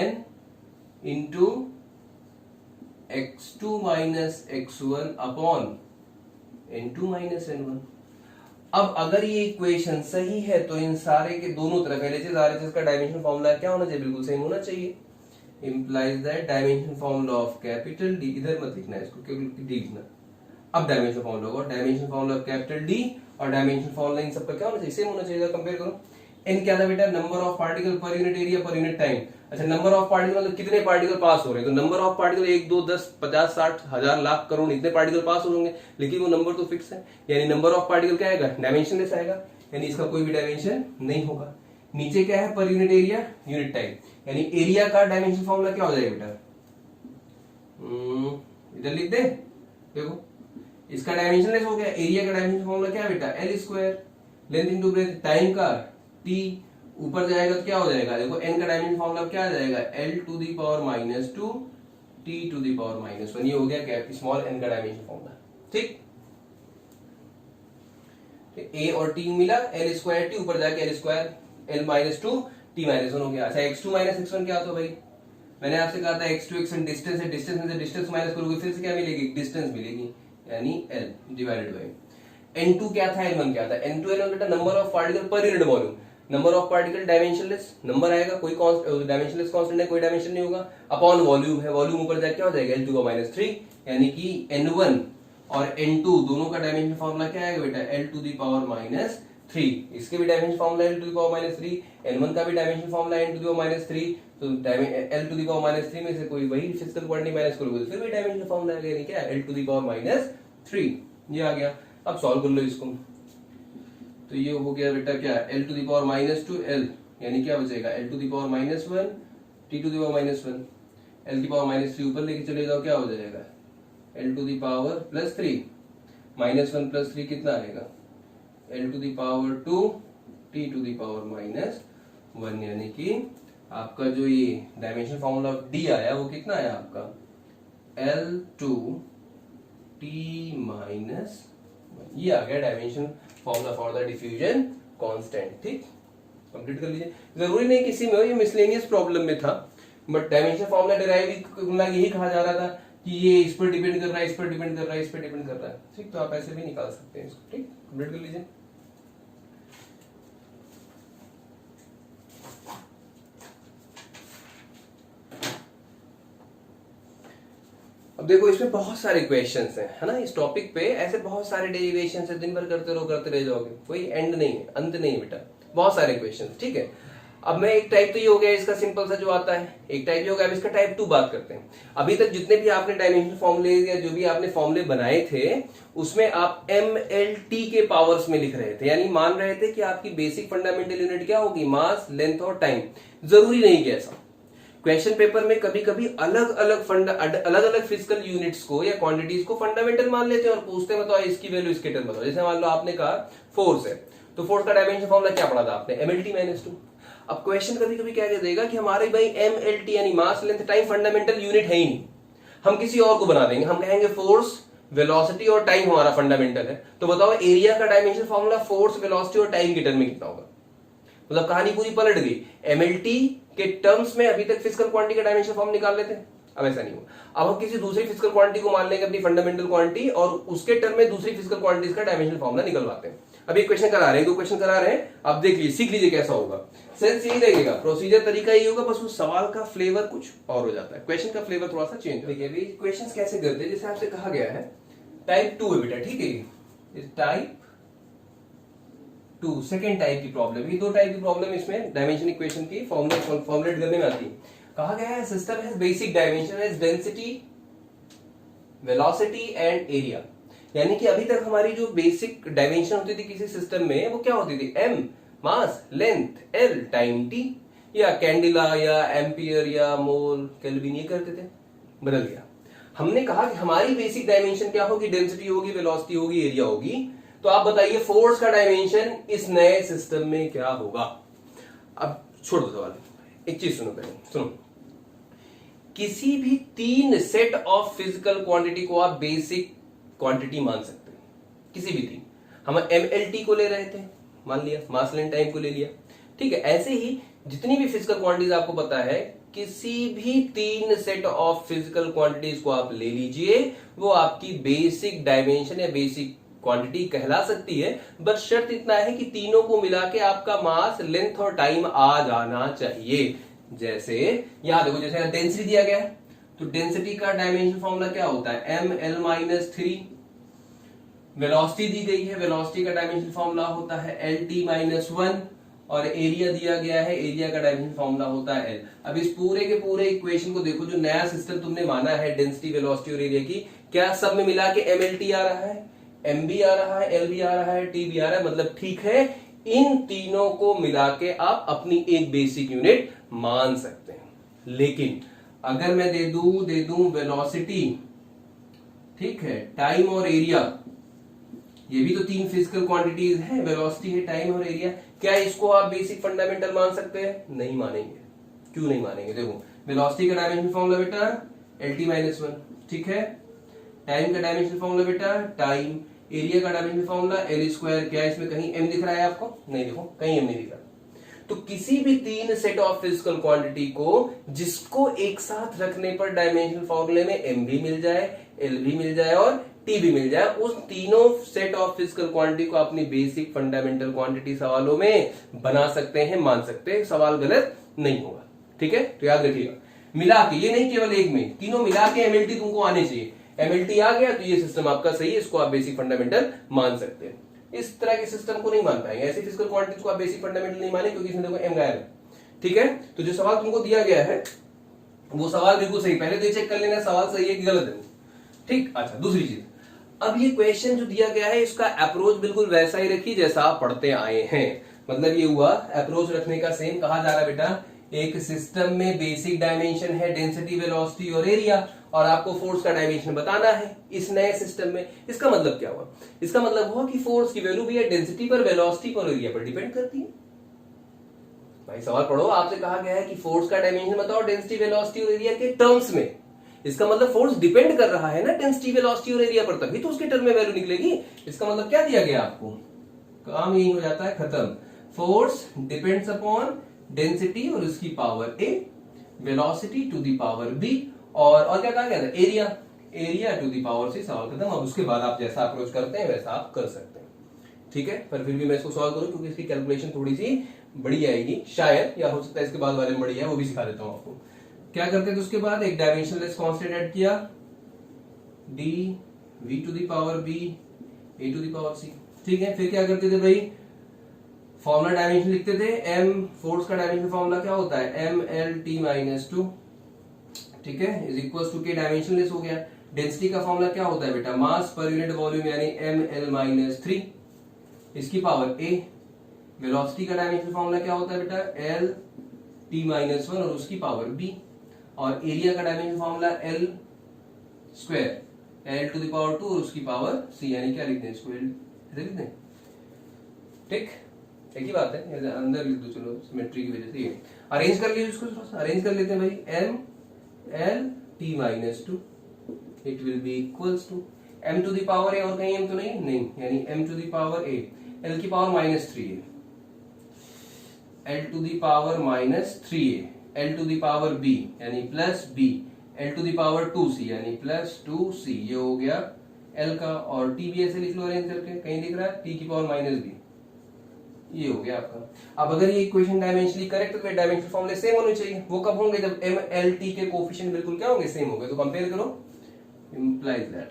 n into x2 minus x1 upon n2 minus n1। अब अगर ये इक्वेशन सही है तो इन सारे के दोनों तरफ LHS RHS का डायमेंशन फॉर्मूला क्या होना चाहिए, बिल्कुल सेम होना चाहिए। Implies that dimension formula of capital D, इधर मत लिखना है इसको, क्योंकि डी लिखना। अब डायमेंशन फॉर्मूला होगा dimension formula of capital D और डायमेंशन फॉर्मूला इन सबका क्या होना चाहिए, सेम होना चाहिए। कंपेयर करो। एन क्या था बेटा, number of particle per unit area per unit time. अच्छा, नंबर ऑफ पार्टिकल मतलब कितने पार्टिकल पास हो रहे हैं, तो number of particle 1 2 10 50 60 1000 lakh crore इतने पार्टिकल पास होंगे, लेकिन वो नंबर तो फिक्स है, यानी नंबर ऑफ पार्टिकल क्या आएगा, डायमेंशनलेस आएगा, यानी इसका कोई भी डायमेंशन नहीं होगा। नीचे क्या है, पर यूनिट एरिया यूनिट टाइम, यानी एरिया का डायमेंशन फॉर्मूला क्या हो जाएगा बेटा, इधर लिख दे। देखो इसका डायमेंशनलेस हो गया, एरिया का डायमेंशन फॉर्मूला क्या है बेटा, L square, length into breadth, time का टी, ऊपर जाएगा तो क्या हो जाएगा, देखो एन का डायमेंशन फॉर्मूला क्या आ जाएगा, L to the power -2 T to the power -1, ये हो गया क्या, स्मॉल एन का डायमेंशन फॉर्मूला। ठीक, ए और टी मिला, एल स्क्वायर टी, ऊपर जाके एल स्क्वायर एल -2 टी -1 हो गया। अच्छा, x2 -x1 क्या था भाई, मैंने आपसे कहा था x2 x1 डिस्टेंस है, डिस्टेंस में से डिस्टेंस माइनस करोगे फिर से क्या मिलेगी, डिस्टेंस मिलेगी, यानी l डिवाइडेड बाय n2 क्या था, n1 क्या था, n2 n1 बेटा number of particle per unit volume, number of particle dimensionless number आएगा, कोई डायमेंशनलेस कांस्टेंट है, कोई डायमेंशन नहीं होगा, अपॉन वॉल्यूम है, वॉल्यूम ऊपर जाके क्या हो जाएगा, l2 - 3, यानी कि n1 और n2 दोनों का डायमेंशन फॉर्मूला क्या आएगा बेटा, l टू दी पावर -3, इसके भी dimension formula l to the power -3, n1 का भी dimension formula n to the power -3, तो l टू दी पावर -3 में से कोई वही फिजिकल क्वांटिटी माइनस करोगे तो फिर भी डायमेंशन फॉर्मूला आ गया, क्या l टू दी पावर -3, ये आ गया। अब सॉल्व कर लो इसको, तो ये हो गया बेटा क्या, l to the power -2 l, यानी क्या बचेगा, l to the power -1 t to the power -1, l की पावर -3 ऊपर लेके चले जाओ, क्या हो जाएगा, l टू दी पावर +3 -1 + 3 कितना आएगा, l to the power 2 t to the power -1, यानी कि आपका जो ये डायमेंशन फॉर्मूला ऑफ d आया वो कितना आया आपका, l2 t -1, ये आ गया dimension formula for the diffusion constant. ठीक, कंप्लीट कर लीजिए। जरूरी नहीं किसी में हो, ये मिसलेनियस प्रॉब्लम में था, बट डायमेंशन फॉर्मूला डिराइव यही कहा जा रहा था कि ये इस पर डिपेंड कर रहा है, इस पर डिपेंड कर रहा है, इस पर डिपेंड कर रहा है। ठीक, तो आप ऐसे भी निकाल सकते हैं इसको। ठीक, कंप्लीट कर लीजिए। अब देखो इसमें बहुत सारे क्वेश्चंस हैं, है ना, इस टॉपिक पे ऐसे बहुत सारे डेरिवेशंस है, दिन भर करते रह जाओगे, कोई एंड नहीं है, अंत नहीं है बेटा, बहुत सारे क्वेश्चंस। ठीक है, अब मैं एक टाइप तो ये हो गया इसका सिंपल सा जो आता है, एक टाइप ये हो गया, अब इसका टाइप 2 बात करते हैं। अभी तक जितने भी आपने डायमेंशन फॉर्मूले या जो भी आपने फॉर्मूले बनाए थे उसमें आप MLT के पावर्स में लिख रहे थे, यानी मान रहे थे कि आपकी बेसिक फंडामेंटल यूनिट क्या होगी, मास, लेंथ और टाइम। जरूरी नहीं कि ऐसा, क्वेश्चन पेपर में कभी कभी अलग अलग फिजिकल यूनिट्स को या क्वांटिटीज को फंडामेंटल मान लेते हैं और पूछते हैं बताओ इसकी वैल्यू इसके टर्म बताओ। जैसे मान लो आपने कहा फोर्स है, तो फोर्स का डायमेंशन फॉर्मूला क्या पढ़ा था आपने, MLT -2। अब क्वेश्चन कभी कभी क्या कह देगा कि हमारे भाई MLT यानी मास, लेंथ, टाइम फंडामेंटल यूनिट है ही नहीं, हम किसी और को बना देंगे, हम कहेंगे फोर्स, वेलोसिटी और टाइम हमारा फंडामेंटल है, तो बताओ एरिया का डायमेंशन फॉर्मूला फोर्स, वेलोसिटी और टाइम के टर्म में कितना होगा। मतलब कहानी पूरी पलट गई, MLT के टर्म्स में अभी तक फिजिकल क्वांटिटी का डायमेंशन फॉर्म निकाल लेते हैं, अब ऐसा नहीं हुआ। अब हम किसी दूसरी फिजिकल क्वांटिटी को मान लेंगे अपनी फंडामेंटल क्वांटिटी और उसके टर्म में दूसरी फिजिकल क्वांटिटीज का डायमेंशन फॉर्मूला निकलवाते हैं। अब एक क्वेश्चन करा रहे हैं, 2 क्वेश्चन करा रहे हैं, आप देख लीजिए, सीख लीजिए कैसा होगा। सेंस यही लगेगा, प्रोसीजर तरीका यही होगा, बस उस सवाल का फ्लेवर कुछ और हो जाता है, क्वेश्चन का फ्लेवर थोड़ा सा चेंज हो गया। क्वेश्चन कैसे करते हैं, जैसे आपसे कहा गया है टाइप 2 है बेटा, ठीक है, टाइप 2 सेकेंड टाइप की प्रॉब्लम, ये 2 टाइप की प्रॉब्लम इसमें डायमेंशन इक्वेशन की फॉर्मुलेट करने में आती है। कहा गया है system has basic dimension as density, velocity and area, यानी कि अभी तक हमारी जो बेसिक डायमेंशन होती थी किसी सिस्टम में वो क्या होती थी, m मास, लेंथ, l टाइम t, या कैंडिला या एम्पियर या मोल, केल्विन, ये करते थे, बदल गया। हमने कहा कि हमारी बेसिक डायमेंशन क्या होगी, डेंसिटी होगी, वेलोसिटी होगी, एरिया होगी। तो आप बताइए फोर्स का डायमेंशन इस नए सिस्टम में क्या होगा। अब छोड़ दो सवाल, एक चीज सुनो पहले, सुनो, किसी भी 3 सेट ऑफ फिजिकल क्वांटिटी को आप बेसिक क्वांटिटी मान सकते हैं, किसी भी 3। हम MLT को ले रहे थे, मान लिया, मास, लेंथ, टाइम को ले लिया, ठीक है। ऐसे ही जितनी भी फिजिकल क्वांटिटीज आपको पता है, किसी भी 3 सेट ऑफ फिजिकल क्वांटिटीज को आप ले लीजिए, वो आपकी बेसिक डायमेंशन या बेसिक क्वांटिटी कहला सकती है, बस शर्त इतना है कि तीनों को मिला के आपका मास, लेंथ और टाइम आ जाना चाहिए। जैसे यहां देखो, जैसे डेंसिटी दिया गया है, तो डेंसिटी का डायमेंशन फॉर्मूला क्या होता है, ml-3। वेलोसिटी दी गई है, वेलोसिटी का डायमेंशन फॉर्मूला होता है lt-1, और एरिया दिया गया है, एरिया का डायमेंशन फॉर्मूला होता है एल। अब इस पूरे के पूरे इक्वेशन को देखो, जो नया सिस्टम तुमने माना है डेंसिटी, वेलोसिटी और एरिया की, क्या सब में मिला के mlt आ रहा है, m भी आ रहा है, l भी आ रहा है, t भी आ रहा है, मतलब ठीक है। इन तीनों को मिला के आप अपनी एक बेसिक यूनिट मान सकते हैं। लेकिन अगर मैं दे दूं वेलोसिटी, ठीक है, टाइम और एरिया, ये भी तो तीन फिजिकल क्वांटिटीज हैं, वेलोसिटी है, टाइम और एरिया, क्या इसको आप बेसिक फंडामेंटल मान सकते हैं? नहीं मानेंगे। क्यों नहीं मानेंगे? देखो, वेलोसिटी का डायमेंशन फॉर्मूला बेटा lt-1, ठीक है। टाइम का डायमेंशन फॉर्मूला बेटा टाइम, एरिया का डायमेंशन फॉर्मूला l²। क्या इसमें कहीं m दिख रहा है आपको? नहीं, देखो कहीं m नहीं दिख रहा। तो किसी भी तीन सेट ऑफ फिजिकल क्वांटिटी को जिसको एक साथ रखने पर डायमेंशन फॉर्मूले में m भी मिल जाए, l भी मिल जाए और t भी मिल जाए, उस तीनों सेट ऑफ फिजिकल क्वांटिटी को अपनी बेसिक फंडामेंटल क्वांटिटी सवालों में बना सकते हैं, मान सकते हैं, सवाल गलत नहीं होगा। ठीक है, तो याद रखिएगा, मिला के, ये नहीं केवल एक में, तीनों मिला के MLT तुमको आने चाहिए। MLT आ गया तो ये सिस्टम आपका सही है, इसको आप बेसिक फंडामेंटल मान सकते हैं। इस तरह के सिस्टम को नहीं मान पाएंगे, ऐसे फिजिकल क्वांटिटीज को आप बेसिक फंडामेंटल नहीं माने, क्योंकि इसमें देखो m गायब है। ठीक है, तो जो सवाल तुमको दिया गया है वो सवाल बिल्कुल सही, पहले तो ये चेक कर लेना सवाल सही है कि गलत है। ठीक, अच्छा, दूसरी चीज, अब ये क्वेश्चन जो दिया गया है इसका अप्रोच बिल्कुल वैसा ही रखिए जैसा आप पढ़ते आए हैं। मतलब ये हुआ अप्रोच रखने का सेम। कहा जा रहा है बेटा, एक सिस्टम में बेसिक डायमेंशन है डेंसिटी, वेलोसिटी और एरिया, और आपको फोर्स का डायमेंशन बताना है इस नए सिस्टम में। इसका मतलब क्या हुआ? इसका मतलब हुआ कि फोर्स की वैल्यू भी है डेंसिटी पर, वेलोसिटी पर, एरिया पर डिपेंड करती है। भाई सवाल पढ़ो, आपसे कहा गया है कि फोर्स का डायमेंशन बताओ डेंसिटी, वेलोसिटी और एरिया के टर्म्स में। इसका मतलब फोर्स डिपेंड कर रहा है ना डेंसिटी, वेलोसिटी और एरिया पर, तभी तो उसके टर्म में वैल्यू निकलेगी। इसका मतलब क्या दिया गया आपको? काम यही हो जाता है, खत्म। फोर्स डिपेंड्स अपॉन डेंसिटी और उसकी power a, velocity to the power b, और क्या कहा गया था? Area to the power c। सवाल खत्म। अब उसके बाद आप जैसा अप्रोच करते हैं वैसा आप कर सकते हैं। ठीक है, पर फिर भी मैं इसको सॉल्व करूं क्योंकि इसकी कैलकुलेशन थोड़ी सी बड़ी आएगी शायद, या हो सकता है इसके बाद वाले में बड़ी है, वो भी सिखा देता हूं आपको। क्या करते थे उसके बाद? एक डायमेंशनलेस कांस्टेंट ऐड किया, d v to the power b a to the power c। ठीक है, फिर क्या करते थे भाई? फॉर्मूला डायमेंशन लिखते थे, m, फोर्स का डायमेंशन फॉर्मूला क्या होता है? mlt-2, ठीक है, इज इक्वल टू के, डायमेंशनलेस हो गया। डेंसिटी का फॉर्मूला क्या होता है बेटा? मास पर यूनिट वॉल्यूम, यानी ml-3, इसकी पावर a। वेलोसिटी का डायमेंशन फॉर्मूला क्या होता है बेटा? lt-1 और उसकी पावर b। और एरिया का dimension formula l², l to the power 2 और उसकी पावर c, यानी क्या लिखते हैं इसको? ऐसे लिखते हैं। ठीक, एक ही बात है, अंदर लिख दो, चलो सिमेट्री की वजह से। ये अरेंज कर लीजिए, इसको थोड़ा सा अरेंज कर लेते हैं भाई। mlt-2 it will be equals to m to the power a, और कहीं m तो नहीं, यानी m to the power a, l की power -3a, l to the power -3a, l to the power b यानी plus b, l to the power 2c यानी plus 2c। ये हो गया l का, और t भी ऐसे लिख लो अरेंज करके, कहीं दिख रहा है t की पावर -b, ये हो गया आपका। अब अगर ये इक्वेशन डायमेंशनली करेक्ट है तो डायमेंशनल फॉर्मूले सेम होने चाहिए। वो कब होंगे? जब mlt के कोफिशिएंट बिल्कुल क्या होंगे? सेम होंगे। तो कंपेयर करो, इंप्लाइज दैट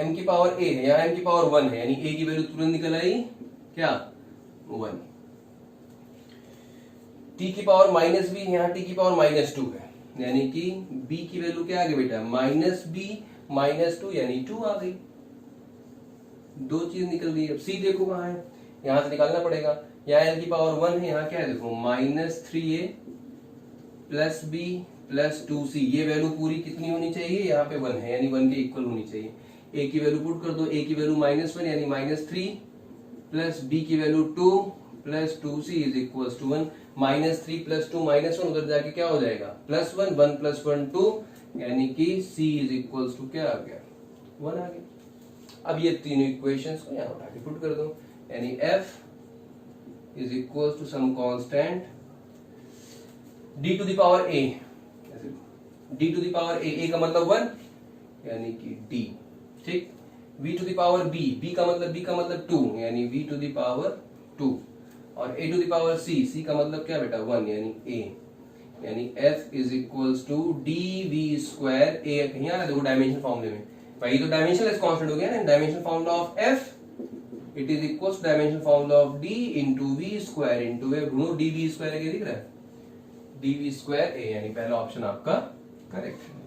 m की पावर a है, यहाँ m की पावर 1 है, यानी a की वैल्यू तुरंत निकल आई क्या? 1। t की पावर -b है, यहाँ t की पावर -2 है, यानी कि b की वैल्यू क्या आ गई बेटा? -b -2 यानी 2 आ गई। दो चीज निकल गई। अब c देखो कहाँ है, यहां से निकालना पड़ेगा। यहाँ l की पावर 1 है, यहाँ क्या है देखो? -3a plus b plus 2c। ये वैल्यू पूरी कितनी होनी चाहिए? यहाँ पे 1 है, यानी 1 के इक्वल होनी चाहिए। a की वैल्यू पुट कर दो, a की वैल्यू -1 यानी -3 प्लस b की value 2 plus 2c is equal to 1। -3 plus 2 -1, उधर जाके क्या हो जाएगा? +1, 1 + 1 2, यानी कि c इज इक्वल टू क्या आ गया? 1 आ गया। अब ये तीनों इक्वेशंस को यहाँ उठा के पुट कर दो, यानी f is equal to some constant d to the power a, d to the power a, a का मतलब 1 यानी कि d, ठीक। v to the power b का मतलब 2 यानी v टू द पावर 2 और a to the power c का मतलब क्या बेटा 1 यानी a यानी f is equals to dv square a कहीं आ रहा है देखो डायमेंशन फॉर्मूले में भाई तो डायमेंशनलेस कांस्टेंट हो गया ना dimension formula of f it is equals to dimension formula of d into v square into a ढूंढो dv स्क्वायर क्या दिख रहा है dv स्क्वायर a यानी पहला ऑप्शन आपका करेक्ट है।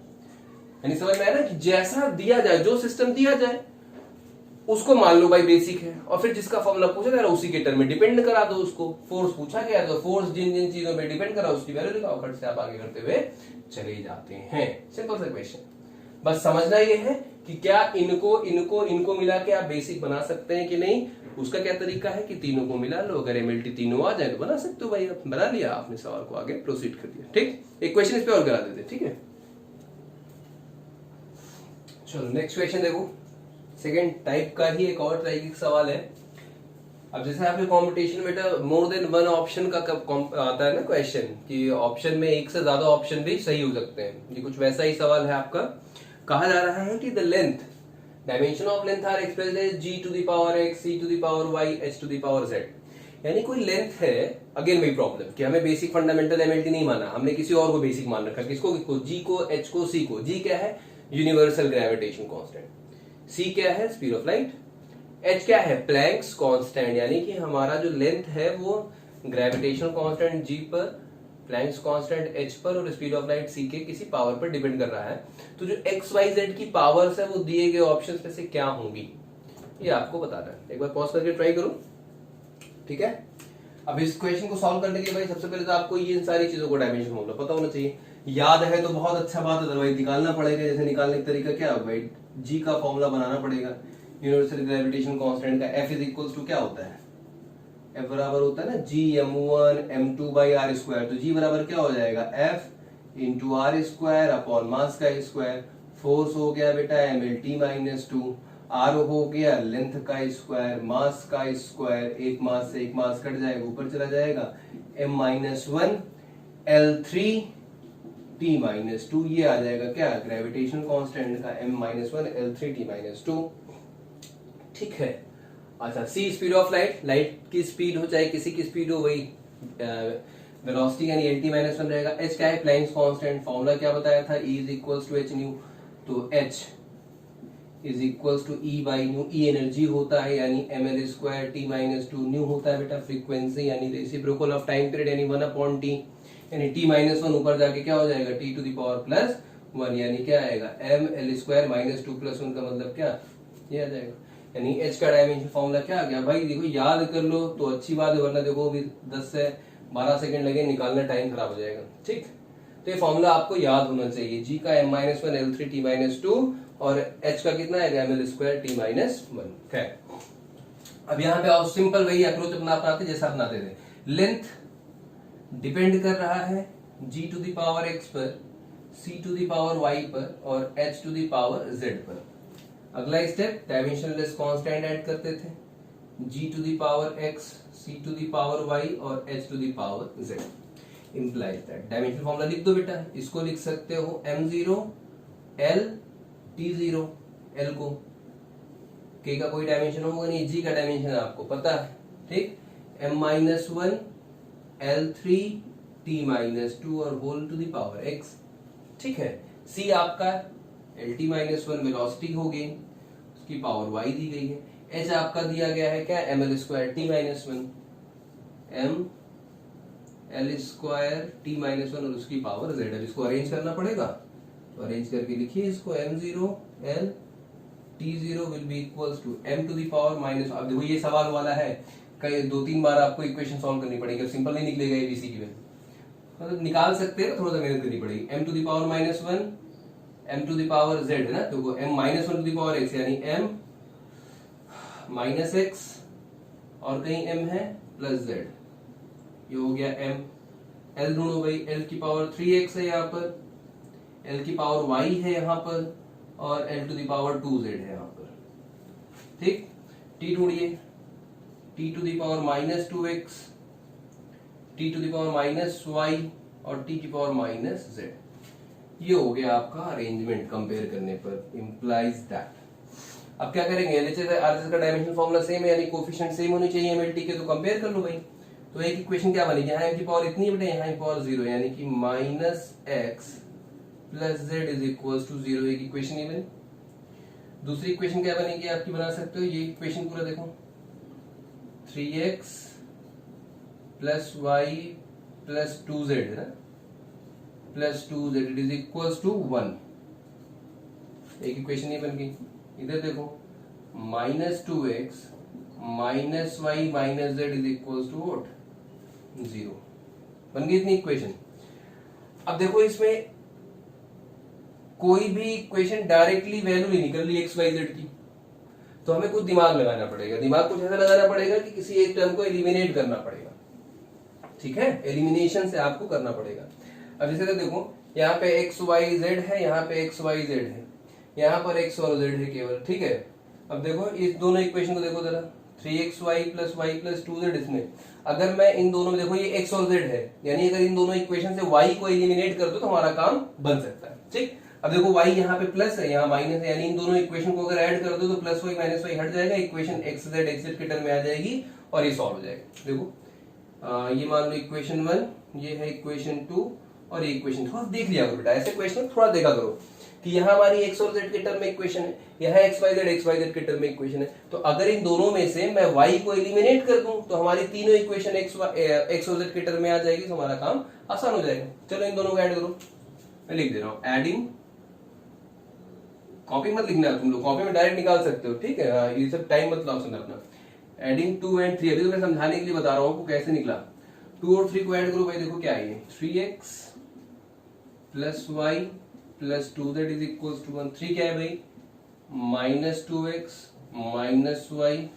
यानी समझ में आया ना कि जैसा दिया जाए जो सिस्टम दिया जाए उसको मान लो भाई बेसिक है और फिर जिसका फॉर्मूला पूछा जा रहा है उसी के टर्म में डिपेंड करा दो उसको। फोर्स पूछा गया तो फोर्स जिन जिन चीजों में डिपेंड करा उसकी वैल्यू लिखाओ खट से आप आगे करते हुए चले जाते हैं। सिंपल सा क्वेश्चन, बस समझना ये है कि क्या इनको मिला के आप बेसिक बना सकते हैं कि नहीं। उसका क्या तरीका है कि तीनों को मिला लो, अगर एमएलटी तीनों आ जाए तो बना सकते हो भाई। बना लिया आपने, सवाल को आगे प्रोसीड कर दिया। ठीक, एक क्वेश्चन इस पे और करा देते। ठीक है, चलो नेक्स्ट क्वेश्चन देखो। सेकेंड टाइप का ही एक और टाइप का सवाल है। अब जैसे आपके कॉम्पिटिशन बेटा मोर देन वन ऑप्शन का आता है ना क्वेश्चन कि ऑप्शन में एक से ज्यादा ऑप्शन भी सही हो सकते हैं, ये कुछ वैसा ही सवाल है आपका। कहा जा रहा है कि the length dimension of length are expressed as g to the power x c to the power y h to the power z। यानी कोई लेंथ है, अगेन वही प्रॉब्लम कि हमें बेसिक फंडामेंटल एमएलटी नहीं माना, हमने किसी और को बेसिक मान रखा। किसको? g को, h को, c को। g क्या है? Universal gravitation constant. c क्या है? Speed of light. h क्या है? प्लैंक्स कांस्टेंट, यानी कि हमारा जो लेंथ है वो ग्रेविटेशन कांस्टेंट g पर, प्लैंक्स कांस्टेंट h पर और स्पीड ऑफ लाइट c के किसी पावर पर डिपेंड कर रहा है। तो जो x y z की पावर्स है वो दिए गए ऑप्शंस में से क्या होंगी ये आपको बताना है। एक बार पॉज करके ट्राई करो। ठीक है, अब इस क्वेश्चन को सॉल्व करने के लिए भाई सबसे पहले तो आपको ये इन सारी चीजों को डायमेंशन फॉर्मूला पता होना चाहिए। याद है तो बहुत अच्छा बात है, अदरवाइज निकालना पड़ेगा। जैसे निकालने का तरीका क्या है भाई, g का फॉर्मूला बनाना पड़ेगा यूनिवर्सल ग्रेविटेशन कांस्टेंट का। f इज इक्वल्स टू क्या होता है? f बराबर होता है ना g m1 m2 by r square. तो g बराबर क्या हो जाएगा? f into R square upon mass का स्क्वायर। फोर्स हो गया बेटा mlt माइनस 2, r हो गया लेंथ का स्क्वायर, मास का स्क्वायर, एक मास से एक मास कट जाएगा ऊपर चला जाएगा, m minus 1 l3 t minus 2, ये आ जाएगा क्या? ग्रेविटेशन कांस्टेंट का m minus 1 l3 t minus 2। ठीक है, अच्छा c speed of light, light की स्पीड हो चाहे किसी की स्पीड हो वही वेलोसिटी यानी lt माइनस 1 रहेगा। h क्या है? प्लैंक्स कांस्टेंट, फॉर्मूला क्या बताया था? E is equals to h nu. तो h is equals to E by nu. E energy होता है यानी ml square t minus 2, nu होता है बेटा फ्रीक्वेंसी यानी रेसिप्रोकल ऑफ टाइम पीरियड यानी 1 अपॉन t, यानी t माइनस 1 ऊपर जाके क्या हो जाएगा? t to the power plus 1 यानी क्या आएगा? ml स्क्वायर माइनस 2 प्लस 1 का मतलब क्या? ये आ जाएगा। यानी h का डायमेंशन फॉर्मूला क्या आ गया भाई? देखो याद कर लो तो अच्छी बात है, वरना देखो अभी 10 से 12 सेकंड लगे, निकालना टाइम खराब हो जाएगा। ठीक, तो ये फॉर्मूला आपको याद होना चाहिए। g का m minus 1 l3 t minus 2 और h का कितना है? ml square t minus 1। खैर, अब यहाँ पे आप सिंपल वही अप्रोच अपनाते जैसा अपनाते थे। लेंथ डिपेंड कर रहा है g to the power x पर, c to the power y पर और h to the power z पर। अगला स्टेप डायमेंशनलेस कांस्टेंट ऐड करते थे, g to the power x, c to the power y और h to the power z। Implies that dimension formula लिख दो बेटा। इसको लिख सकते हो m0 l t0, l को k का कोई डायमेंशन होगा नहीं, g का डायमेंशन आपको पता है। ठीक, m minus 1 l3 t minus 2 और whole to the power x। ठीक है, c आपका lt माइनस 1 वेलोसिटी होगी, उसकी पावर y दी गई है। h आपका दिया गया है क्या? ml square t minus 1, m l square t minus 1 और उसकी पावर z। अब इसको अरेंज करना पड़ेगा, तो अरेंज करके लिखिए इसको m0 l t0 will be equals to m to the power minus. अब देखो ये सवाल वाला है, कई 2-3 बार आपको इक्वेशन सॉल्व करनी पड़ेगी, सिंपल नहीं निकलेगा एबीसी की वैल्यू, मतलब निकाल सकते हैं, थोड़ा सा मेहनत करनी पड़ेगी। m to the power minus 1 m to the power z है ना, तो m minus 1 to the power x यानी m माइनस x और कहीं m है प्लस z, ये हो गया m। l ढूंढो भाई, l की पावर 3x है यहाँ पर, l की पावर y है यहाँ पर और l to the power 2z है यहाँ पर। ठीक, t ढूंढिए, t to the power minus 2x, t to the power minus y और t की पावर माइनस z। ये हो गया आपका अरेंजमेंट कंपेयर करने पर। इंप्लाइज दैट अब क्या करेंगे, एलएचएस आरएचएस का डायमेंशन फॉर्मूला सेम है, यानी कोफिशिएंट सेम होनी चाहिए एमएलटी के, तो कंपेयर कर लो भाई। तो एक इक्वेशन क्या बनेगी, यहाँ की पावर इतनी बेटे, यहाँ की पावर 0, यानी कि -x plus Z is equal to 0, एक इक्वेशन ये बनी। दूसरी इक्वेशन क्या बनेगी आपकी, बना सकते हो ये इक्वेशन पूरा देखो, 3x plus y plus 2z है ना, plus 2z it is equal to 1, एक इक्वेशन ये बन गई। इधर देखो -2x minus y minus z is equal to what, 0, बन गई इतनी इक्वेशन। अब देखो इसमें कोई भी इक्वेशन डायरेक्टली वैल्यू नहीं निकल रही एक्स वाई जेड की, तो हमें कुछ दिमाग लगाना पड़ेगा। दिमाग कुछ ऐसा लगाना पड़ेगा कि किसी एक टर्म को एलिमिनेट करना पड़ेगा, ठीक है, एलिमिनेशन से आपको करना पड़ेगा। अब जैसे देखो यहाँ पे एक्स वाई जेड है, यहाँ पे एक्स वाई जेड है, यहाँ पर एक्स और जेड है केवल, ठीक है। अब देखो इस दोनों इक्वेशन को देखो जरा, 3xy plus y plus 2z, इसमें अगर मैं इन दोनों में देखो ये x और z है, यानी अगर इन दोनों इक्वेशन से y को एलिमिनेट कर दो तो हमारा काम बन सकता है, ठीक। अब देखो y यहाँ पे प्लस है, यहाँ माइनस है, यानी इन दोनों इक्वेशन को अगर ऐड कर दो तो प्लस वाई माइनस वाई हट जाएगा, इक्वेशन एक्स जेड के टर्म में आ जाएगी और ये सॉल्व हो जाएगा। देखो ये मान लो इक्वेशन 1, ये है इक्वेशन 2 और ये इक्वेशन, थोड़ा देख लिया करो बेटा, ऐसे क्वेश्चन थोड़ा देखा करो कि यहाँ हमारी एक्स और जेड के टर्म में इक्वेशन है, यहाँ एक्स वाई जेड के टर्म में इक्वेशन है, तो अगर इन दोनों में से मैं y को एलिमिनेट कर दूं तो हमारी तीनों इक्वेशन एक्स और जेड के टर्म में आ जाएगी, तो हमारा काम आसान हो जाएगा। चलो इन दोनों को ऐड करो, मैं लिख दे रहा हूँ एडिंग, कॉपी मत लिखना तुम लोग, कॉपी में डायरेक्ट निकाल सकते हो, ठीक है, ये सब टाइम मत लॉस करना अपना। एडिंग 2 and 3, अभी तो मैं समझाने के लिए बता रहा हूँ कैसे निकला। 2 और 3 को ऐड करो भाई, देखो क्या है ये, 3x plus y plus 2z is equal to 1, 3 क्या है भाई, -2x minus y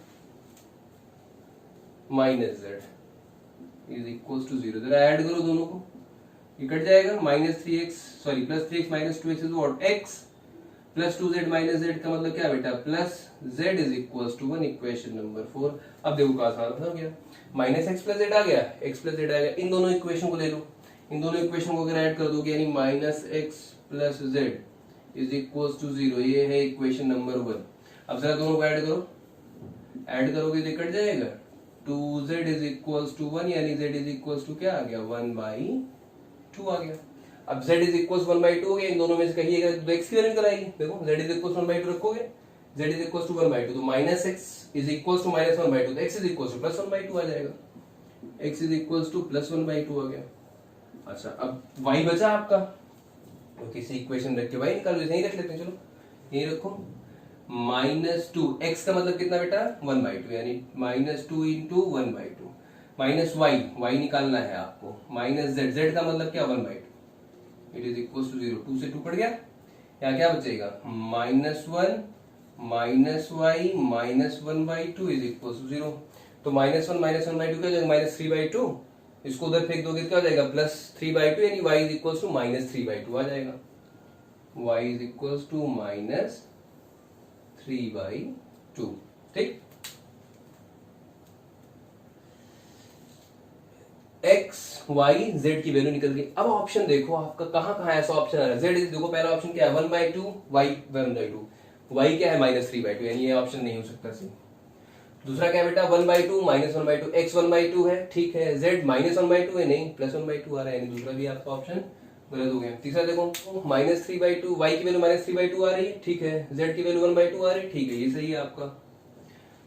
minus z is equal to 0, जरा ऐड करो दोनों को, ये कट जाएगा, plus 3x minus 2x is what, x plus 2z minus z का मतलब क्या बेटा, plus z is equal to 1, equation number 4। अब देखो का आसान हो गया, माइनस एक्स प्लस जेड आ गया, एक्स प्लस जेड आ गया, इन दोनों इक्वेशन को ले लो, इन दोनों इक्वेशन को अगर ऐड कर दोगे यानी minus x plus Z is equal to 0, ये है इक्वेशन नंबर 1। अब जरा दोनों को ऐड करो, ऐड करोगे तो कट जाएगा, 2z इज इक्वल टू 1, यानी z इज इक्वल टू क्या आ गया, 1/2 आ गया। अब z इज इक्वल 1/2 हो गया, इन दोनों में से कहिएगा तो x की वैल्यू निकलाएगी, देखो z इज इक्वल 1/2 रखोगे, z इज इक्वल टू 1/2, तो minus x is equal to minus 1/2, तो x is equal to plus 1/2 आ जाएगा, x is equal to plus 1/2 आ गया। अच्छा अब y बचा आपका, तो किसी इक्वेशन रख के y निकाल लो, यही रख लेते हैं, चलो यही रखो, -2 x का मतलब कितना बेटा, 1/2, यानी -2 इंटू 1/2, माइनस y निकालना है आपको, माइनस z का मतलब क्या, 1/2, इट इज इक्वल टू 0, 2 से 2 कट गया, यहाँ क्या बचेगा, -1 minus y minus 1/2 is equal to 0, तो -1 माइनस 1/2 क्या हो जाएगा, -3/2, इसको उधर फेंक दोगे क्या हो जाएगा, +3/2, यानी y इज इक्वल टू -3/2 आ जाएगा, y इज इक्वल टू -3/2, ठीक। x y z की वैल्यू निकल गई। अब ऑप्शन देखो आपका कहां कहां ऐसा ऑप्शन आ रहा है, z देखो पहला ऑप्शन क्या है, 1/2, y 1/2, y क्या है -3/2, यानी ये ऑप्शन नहीं हो सकता सी। दूसरा क्या है बेटा, 1/2 -1/2, x 1/2 है, ठीक है, z -1/2 है, नहीं +1/2 आ रहा है, यानी दूसरा भी आपका ऑप्शन गलत हो गया। तीसरा देखो -3/2, y की वैल्यू -3/2 आ रही है, ठीक है, z की वैल्यू 1/2 आ रही है, ठीक है, ये सही है आपका।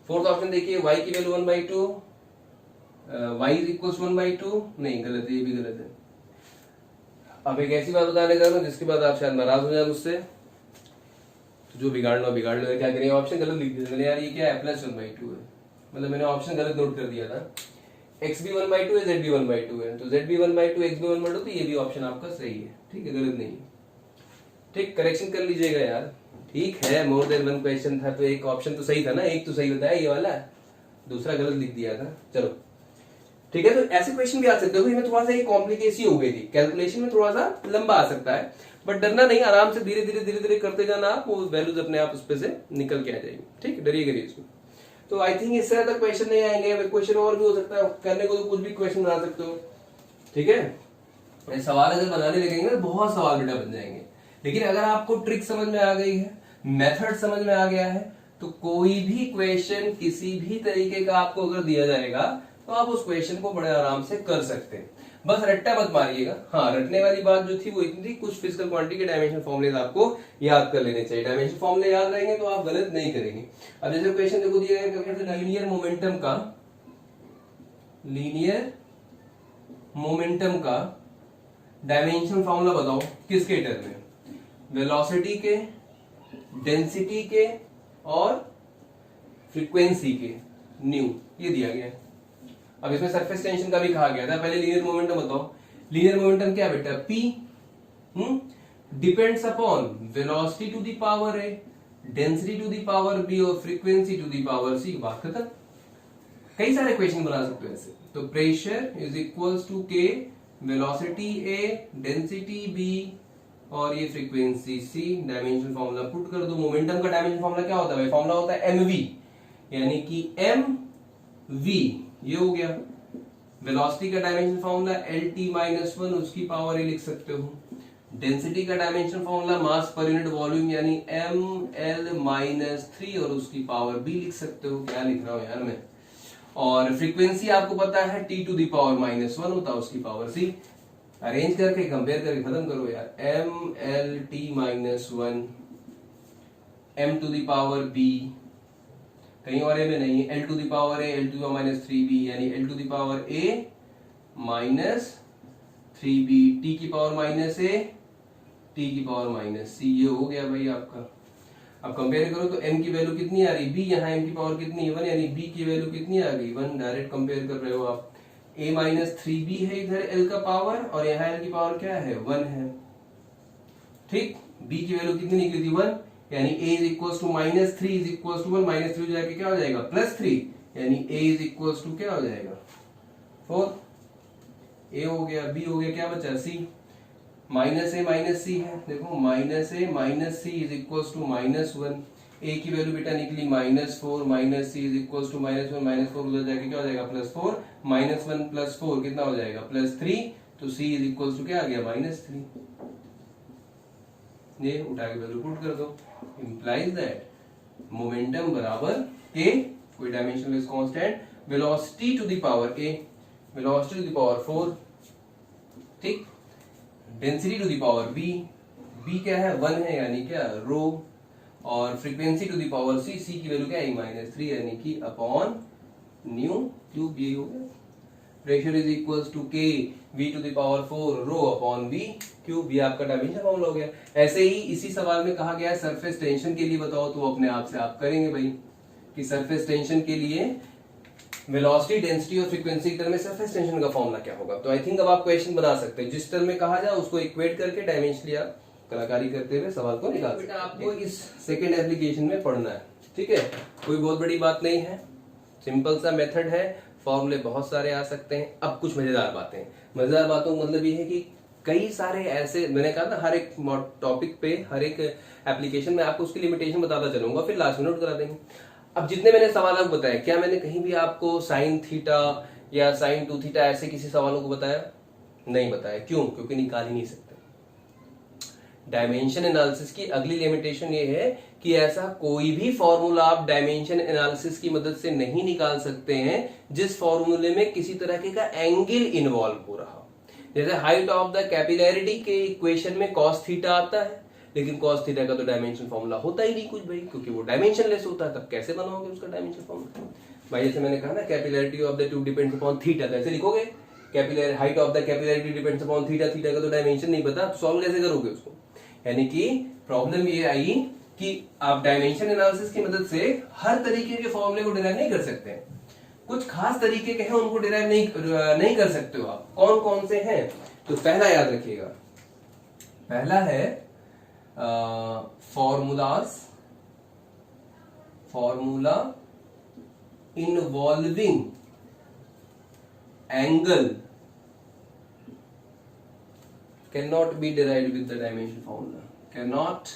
फोर्थ ऑप्शन देखिए, y की वैल्यू 1/2, y इज इक्वल 1/2, नहीं गलत है, ये भी गलत है। अब एक ऐसी बात बताने जा रहा हूँ जिसके बाद आप शायद नाराज हो जाए मुझसे, तो जो बिगाड़ना बिगाड़ लो, क्या करें, ऑप्शन गलत लिख दिया मैंने, यार ये क्या है, +1/2 है, मतलब मैंने ऑप्शन गलत नोट कर दिया था, x भी 1/2 है, z भी 1/2 है, तो z भी 1/2, x भी 1/2, तो ये भी ऑप्शन आपका सही है, ठीक है, गलत नहीं है, ठीक, करेक्शन कर लीजिएगा यार, ठीक है, मोर देन वन क्वेश्चन था तो एक ऑप्शन तो सही था ना, एक तो सही बताया ये वाला, दूसरा गलत लिख दिया था, चलो ठीक है। तो ऐसे क्वेश्चन भी आ सकते हो, इसमें थोड़ा सा एक कॉम्प्लिकेसी हो गई थी, कैलकुलेशन में थोड़ा सा लंबा आ सकता है, बट डरना नहीं, आराम से धीरे धीरे करते जाना, आप वो वैल्यूज अपने आप उस पे से निकल के आ जाएगी, ठीक है, डरिए करिए इसमें। तो आई थिंक इससे ज्यादा क्वेश्चन नहीं आएंगे, क्वेश्चन और भी हो सकता है करने को, तो कुछ भी क्वेश्चन बना सकते हो, ठीक है। सवाल अगर बनाने लगेंगे ना बहुत सवाल बेटा बन जाएंगे, लेकिन अगर आपको ट्रिक समझ में आ गई है, मेथड समझ में आ गया है, तो कोई भी क्वेश्चन किसी भी तरीके का आपको अगर दिया जाएगा तो आप उस क्वेश्चन को बड़े आराम से कर सकते हैं। बस रट्टा मत मारिएगा। हाँ, रटने वाली बात जो थी वो इतनी थी, कुछ फिजिकल क्वांटिटी के डायमेंशन फॉर्मूले आपको याद कर लेने चाहिए। डायमेंशन फॉर्मूले याद रहेंगे तो आप गलत नहीं करेंगे। अब जैसे क्वेश्चन देखो दिया है लीनियर मोमेंटम का डायमेंशन फॉर्मूला बताओ किसके टर्म में, वेलोसिटी के, डेंसिटी के और फ्रीक्वेंसी के, न्यू, ये दिया गया है। अब इसमें सरफेस टेंशन का भी कहा गया था। पहले लीनियर मोमेंटम बताओ। लीनियर मोमेंटम क्या बेटा, P depends upon velocity to the power A, density to the power B और frequency to the power C। बात खत्म। कई सारे क्वेश्चन बना सकते हो ऐसे। तो pressure is equals to K, velocity A, density B और ये frequency C। Dimension formula put कर दो। मोमेंटम का डायमेंशन फॉर्मूला क्या होता है? फॉर्मूला होता है mv, यानी कि mv, ये हो गया। वेलोसिटी का डायमेंशन फॉर्मूला LT-1, उसकी पावर ए लिख सकते हो। डेंसिटी का डायमेंशन फॉर्मूला मास पर यूनिट वॉल्यूम यानी ml-3 और उसकी पावर b लिख सकते हो। क्या लिख रहा हूं यार मैं। और फ्रीक्वेंसी आपको पता है T⁻⁻1 होता है, उसकी पावर c। अरेंज करके कंपेयर करके खत्म करो यार। ml-T-1 m⁻b, कहीं और ए में नहीं, L⁻A L⁻-3b यानी L⁻A -3b, T⁻A T⁻C, ये हो गया भाई आपका। अब कंपेयर करो तो m की वैल्यू कितनी आ रही, b, यहाँ m की पावर कितनी है 1, यानी b की वैल्यू कितनी आ गई 1। डायरेक्ट कंपेयर कर रहे हो आप। A-3b है इधर l का पावर और यहाँ l की पावर क्या है 1 है। ठीक, b की वैल्यू कितनी निकली थी 1, यानी a is equals to -3 is equals to 1, -3 जाके क्या हो जाएगा +3, यानी a इज इक्वल्स टू क्या हो जाएगा 4। a हो गया, b हो गया, क्या बचा c। -a -c है, देखो -a -c is equals to -1। a की वैल्यू बेटा निकली -4, -c इज इक्वल्स टू -1, -4 उधर जाके क्या हो जाएगा +4, -1 + 4 कितना हो जाएगा +3, तो c इज इक्वल्स टू क्या आ गया -3। ये उठा के वैल्यू पुट कर दो। इंप्लाइज दैट मोमेंटम बराबर k, कोई dimensionless constant, velocity to the power a, velocity to the power 4, ठीक, density to the power b, b क्या है 1 है यानी क्या रो, और frequency to the power c, c की वैल्यू क्या है -3 यानी कि अपॉन न्यू क्यूब, ये हो गया। Pressure is equals to k v to the power 4 rho upon v cube, ये आपका डायमेंशन फॉर्मूला हो गया। ऐसे ही इसी सवाल में कहा गया है सरफेस टेंशन के लिए बताओ, तो अपने आप से आप करेंगे भाई कि सरफेस टेंशन के लिए वेलोसिटी, डेंसिटी और फ्रीक्वेंसी के टर्म में सरफेस टेंशन का फॉर्मूला क्या होगा। तो आई थिंक अब आप क्वेश्चन बना सकते हैं, जिस टर्म में कहा जाए उसको इक्वेट करके डायमेंशनली आप कलाकारी करते हुए सवाल को निकाल सकते हैं। आपको इस सेकेंड एप्लीकेशन में पढ़ना है, ठीक है, कोई बहुत बड़ी बात नहीं है, सिंपल सा मेथड है, फॉर्मूले बहुत सारे आ सकते हैं। अब कुछ मजेदार बातें, मजेदार बातों का मतलब ये है कि कई सारे ऐसे, मैंने कहा ना हर एक टॉपिक पे, हर एक एप्लीकेशन में आपको उसकी लिमिटेशन बताता चलूंगा, फिर लास्ट में नोट करा देंगे। अब जितने मैंने सवाल आपको बताए, क्या मैंने कहीं भी आपको साइन थीटा या साइन 2 थीटा ऐसे किसी सवालों को बताया? नहीं बताया। क्यों? क्योंकि निकाल ही नहीं सकते। डायमेंशन एनालिसिस की अगली लिमिटेशन ये है कि ऐसा कोई भी फॉर्मूला आप डायमेंशन एनालिसिस की मदद से नहीं निकाल सकते हैं जिस फॉर्मूले में किसी तरह का एंगल इन्वॉल्व हो रहा। जैसे हाइट ऑफ द कैपिलैरिटी के इक्वेशन में cos थीटा आता है, लेकिन cos थीटा का तो डायमेंशन फॉर्मूला होता ही नहीं कुछ भाई, क्योंकि वो डायमेंशनलेस होता है। तब कैसे बनाओगे उसका डायमेंशन फॉर्मूला भाई? जैसे मैंने कहा ना capillarity of the tube depends upon theta, कैसे लिखोगे? Capillary height of the capillarity depends upon theta, theta का तो डायमेंशन नहीं पता, तो सॉल्व कैसे करोगे उसको? यानी कि प्रॉब्लम ये आई कि आप डायमेंशन एनालिसिस की मदद से हर तरीके के फॉर्मूले को डिराइव नहीं कर सकते, कुछ खास तरीके के हैं उनको डिराइव नहीं कर सकते हो आप। कौन कौन से हैं? तो पहला याद रखिएगा, पहला है formula involving angle cannot be derived with the dimension formula, cannot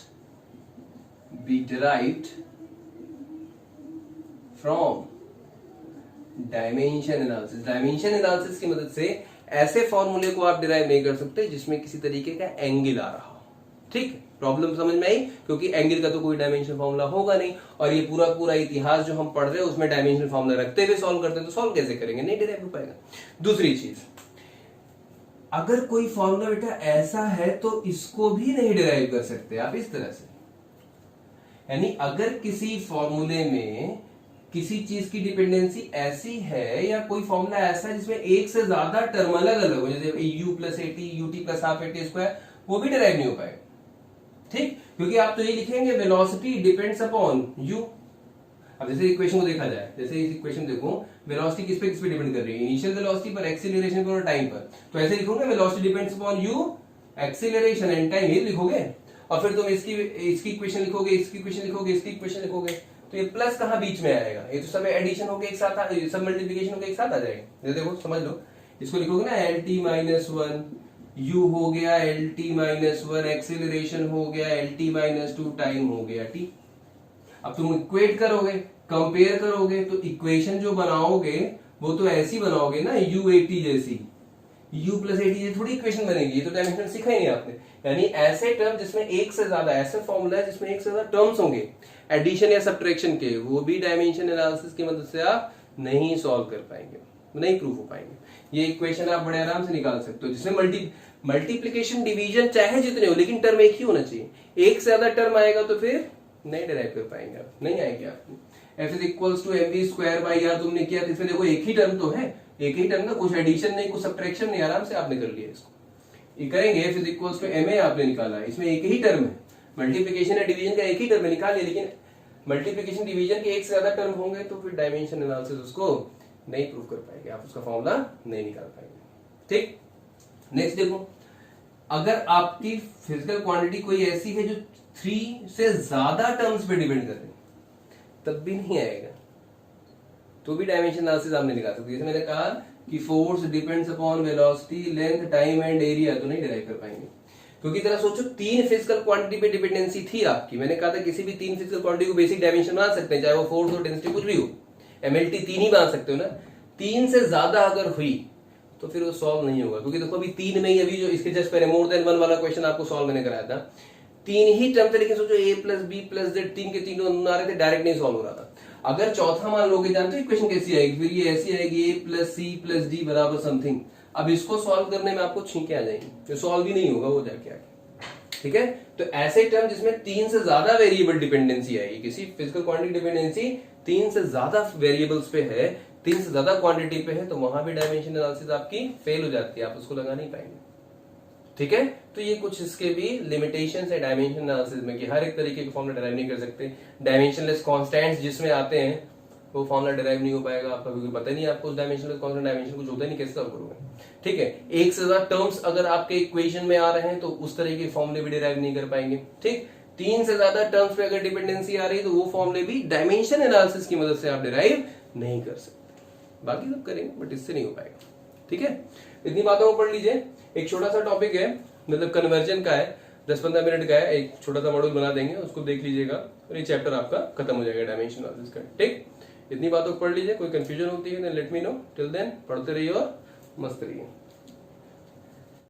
be derived from dimension analysis. Dimension analysis की मदद से ऐसे फॉर्मूले को आप डिराइव नहीं कर सकते जिसमें किसी तरीके का एंगल आ रहा हो। ठीक, प्रॉब्लम समझ में आई, क्योंकि एंगल का तो कोई डायमेंशन फॉर्मूला होगा नहीं, और ये पूरा पूरा इतिहास जो हम पढ़ रहे हैं उसमें डायमेंशन फॉर्मूला रखते हुए सॉल्व करते हैं, तो सॉल्व कैसे करेंगे, नहीं डिराइव हो पाएगा। दूसरी चीज, अगर कोई फॉर्मूला बेटा ऐसा है तो इसको भी नहीं डिराइव कर सकते आप इस तरह से, यानी अगर किसी फॉर्मूले में किसी चीज की डिपेंडेंसी ऐसी है या कोई फॉर्मूला ऐसा है जिसमें एक से ज्यादा टर्म अलग अलग हो, जैसे u plus A T, U T plus half A T square, वो भी डिराइव नहीं हो पाएगा। ठीक, क्योंकि आप तो ये लिखेंगे वेलोसिटी डिपेंड्स अपॉन u। अब जैसे इक्वेशन को देखा जाए, जैसे इस इक्वेशन देखो, वेलोसिटी किस पे डिपेंड कर रही है, इनिशियल वेलोसिटी पर, एक्सीलरेशन पर और टाइम पर। तो ऐसे लिखोगे velocity depends upon u, acceleration and time, ये लिखोगे, और फिर तुम इसकी इक्वेशन लिखोगे, इसकी इक्वेशन लिखोगे, इसकी इक्वेशन लिखोगे, तो ये प्लस कहां बीच में आएगा, ये तो सब एडिशन होके एक साथ, सब मल्टीप्लिकेशन होके एक साथ आ जाएगा। ये देखो समझ लो, इसको लिखोगे ना lt माइनस वन, u हो गया lt माइनस वन, एक्सीलरेशन हो गया lt माइनस टू, टाइम हो गया t। अब तुम इक्वेट करोगे, कंपेयर करोगे, तो इक्वेशन जो बनाओगे वो तो ऐसी बनाओगे ना u80 जैसी, u प्लस एटी ये थोड़ी इक्वेशन बनेगी, ये तो डायमेंशन सीखा ही नहीं आपने। यानी ऐसे टर्म जिसमें एक से ज्यादा, ऐसे फॉर्मूला जिसमें एक से ज्यादा टर्म्स होंगे एडिशन या सब्ट्रैक्शन के, वो भी डायमेंशन एनालिसिस की मदद से आप नहीं सॉल्व कर पाएंगे, नहीं प्रूफ हो पाएंगे। ये इक्वेशन आप बड़े आराम से निकाल सकते हो, जिसमें मल्टीप्लीकेशन डिवीजन चाहे जितने हो, लेकिन टर्म एक ही होना चाहिए। एक से ज्यादा टर्म आएगा तो फिर नहीं डिराइव कर पाएंगे आप, नहीं आएंगे आप। F is equals to m v square by r तुमने किया, तो इसमें देखो एक ही टर्म तो है, एक ही टर्म ना, कुछ एडिशन नहीं, कुछ सब्ट्रैक्शन नहीं, आराम से आपने कर लिया इसको। ये करेंगे F is equals to M a आपने निकाला, इसमें एक ही टर्म है, मल्टीप्लीकेशन या डिवीजन का एक ही टर्म है, निकालिए। लेकिन मल्टीप्लीकेशन डिवीजन के एक से ज्यादा टर्म होंगे तो फिर डायमेंशन एनालिसिस उसको नहीं प्रूव कर पाएंगे, आप उसका फॉर्मूला नहीं निकाल पाएंगे। ठीक, नेक्स्ट देखो, अगर आपकी फिजिकल क्वांटिटी कोई ऐसी है जो 3 से ज्यादा टर्म्स पे डिपेंड कर रही है, तब भी नहीं आएगा, तो भी डायमेंशन एनालिसिस आप नहीं निकाल सकते। जैसे मैंने कहा कि force depends upon velocity, length, time and area, तो नहीं डिराइव कर पाएंगे। क्योंकि जरा सोचो, 3 फिजिकल क्वांटिटी पे डिपेंडेंसी थी आपकी, मैंने कहा था किसी भी 3 फिजिकल क्वांटिटी को बेसिक डायमेंशन बना सकते हैं, चाहे वो फोर्स हो, डेंसिटी, कुछ भी हो, एमएलटी 3 ही बना सकते हो ना। 3 से ज्यादा अगर हुई तो फिर वो सॉल्व नहीं होगा, क्योंकि देखो अभी 3 में ही, अभी जो इसके जस्ट पहले मोर देन 1 वाला क्वेश्चन आपको सॉल्व मैंने कराया था, 3 ही टर्म थे, लेकिन सोचो a plus b plus z, 3 के 3 आ रहे थे, डायरेक्ट नहीं सॉल्व हो रहा था। अगर चौथा मान लोगे, जानते हो इक्वेशन कैसी आएगी, फिर ये ऐसी आएगी a plus c plus d बराबर समथिंग। अब इसको सॉल्व करने में आपको छींके आ जाएंगी, तो सॉल्व ही नहीं होगा वो जाके आगे। ठीक है, तो ऐसे टर्म जिसमें 3 से ज्यादा वेरिएबल डिपेंडेंसी आएगी, किसी फिजिकल क्वांटिटी डिपेंडेंसी 3 से ज्यादा वेरिएबल्स पे है, 3 से ज्यादा क्वांटिटी पे है, तो वहां भी डायमेंशन एनालिसिस आपकी फेल हो जाती है, आप उसको लगा नहीं पाएंगे। ठीक है, तो ये कुछ इसके भी लिमिटेशंस है डायमेंशन एनालिसिस में, कि हर एक तरीके के फॉर्मूला डिराइव नहीं कर सकते। डायमेंशनलेस कांस्टेंट्स जिसमें आते हैं वो फॉर्मूला डिराइव नहीं हो पाएगा आपका, क्योंकि पता नहीं आपको डायमेंशनलेस कांस्टेंट, डायमेंशन कुछ होता ही नहीं, कैसे सॉल्व करोगे। ठीक है, एक से ज्यादा टर्म्स अगर आपके इक्वेशन में आ रहे हैं तो उस तरह के फॉर्मूले भी डिराइव नहीं कर पाएंगे। ठीक, 3 से ज्यादा टर्म्स पे अगर डिपेंडेंसी आ रही है तो वो फॉर्मूले भी डायमेंशन एनालिसिस की मदद से आप डिराइव नहीं कर सकते। बाकी सब करेंगे बट इससे नहीं हो पाएगा। ठीक है, इतनी बातों को पढ़ लीजिए। एक छोटा सा टॉपिक है, मतलब कन्वर्जन का है, 10-15 मिनट का है, एक छोटा सा मॉड्यूल बना देंगे, उसको देख लीजिएगा और ये चैप्टर आपका खत्म हो जाएगा डायमेंशन एनालिसिस का। ठीक, इतनी बातों को पढ़ लीजिए, कोई कंफ्यूजन होती है then let me know, till then पढ़ते रहिए और मस्त रहिए।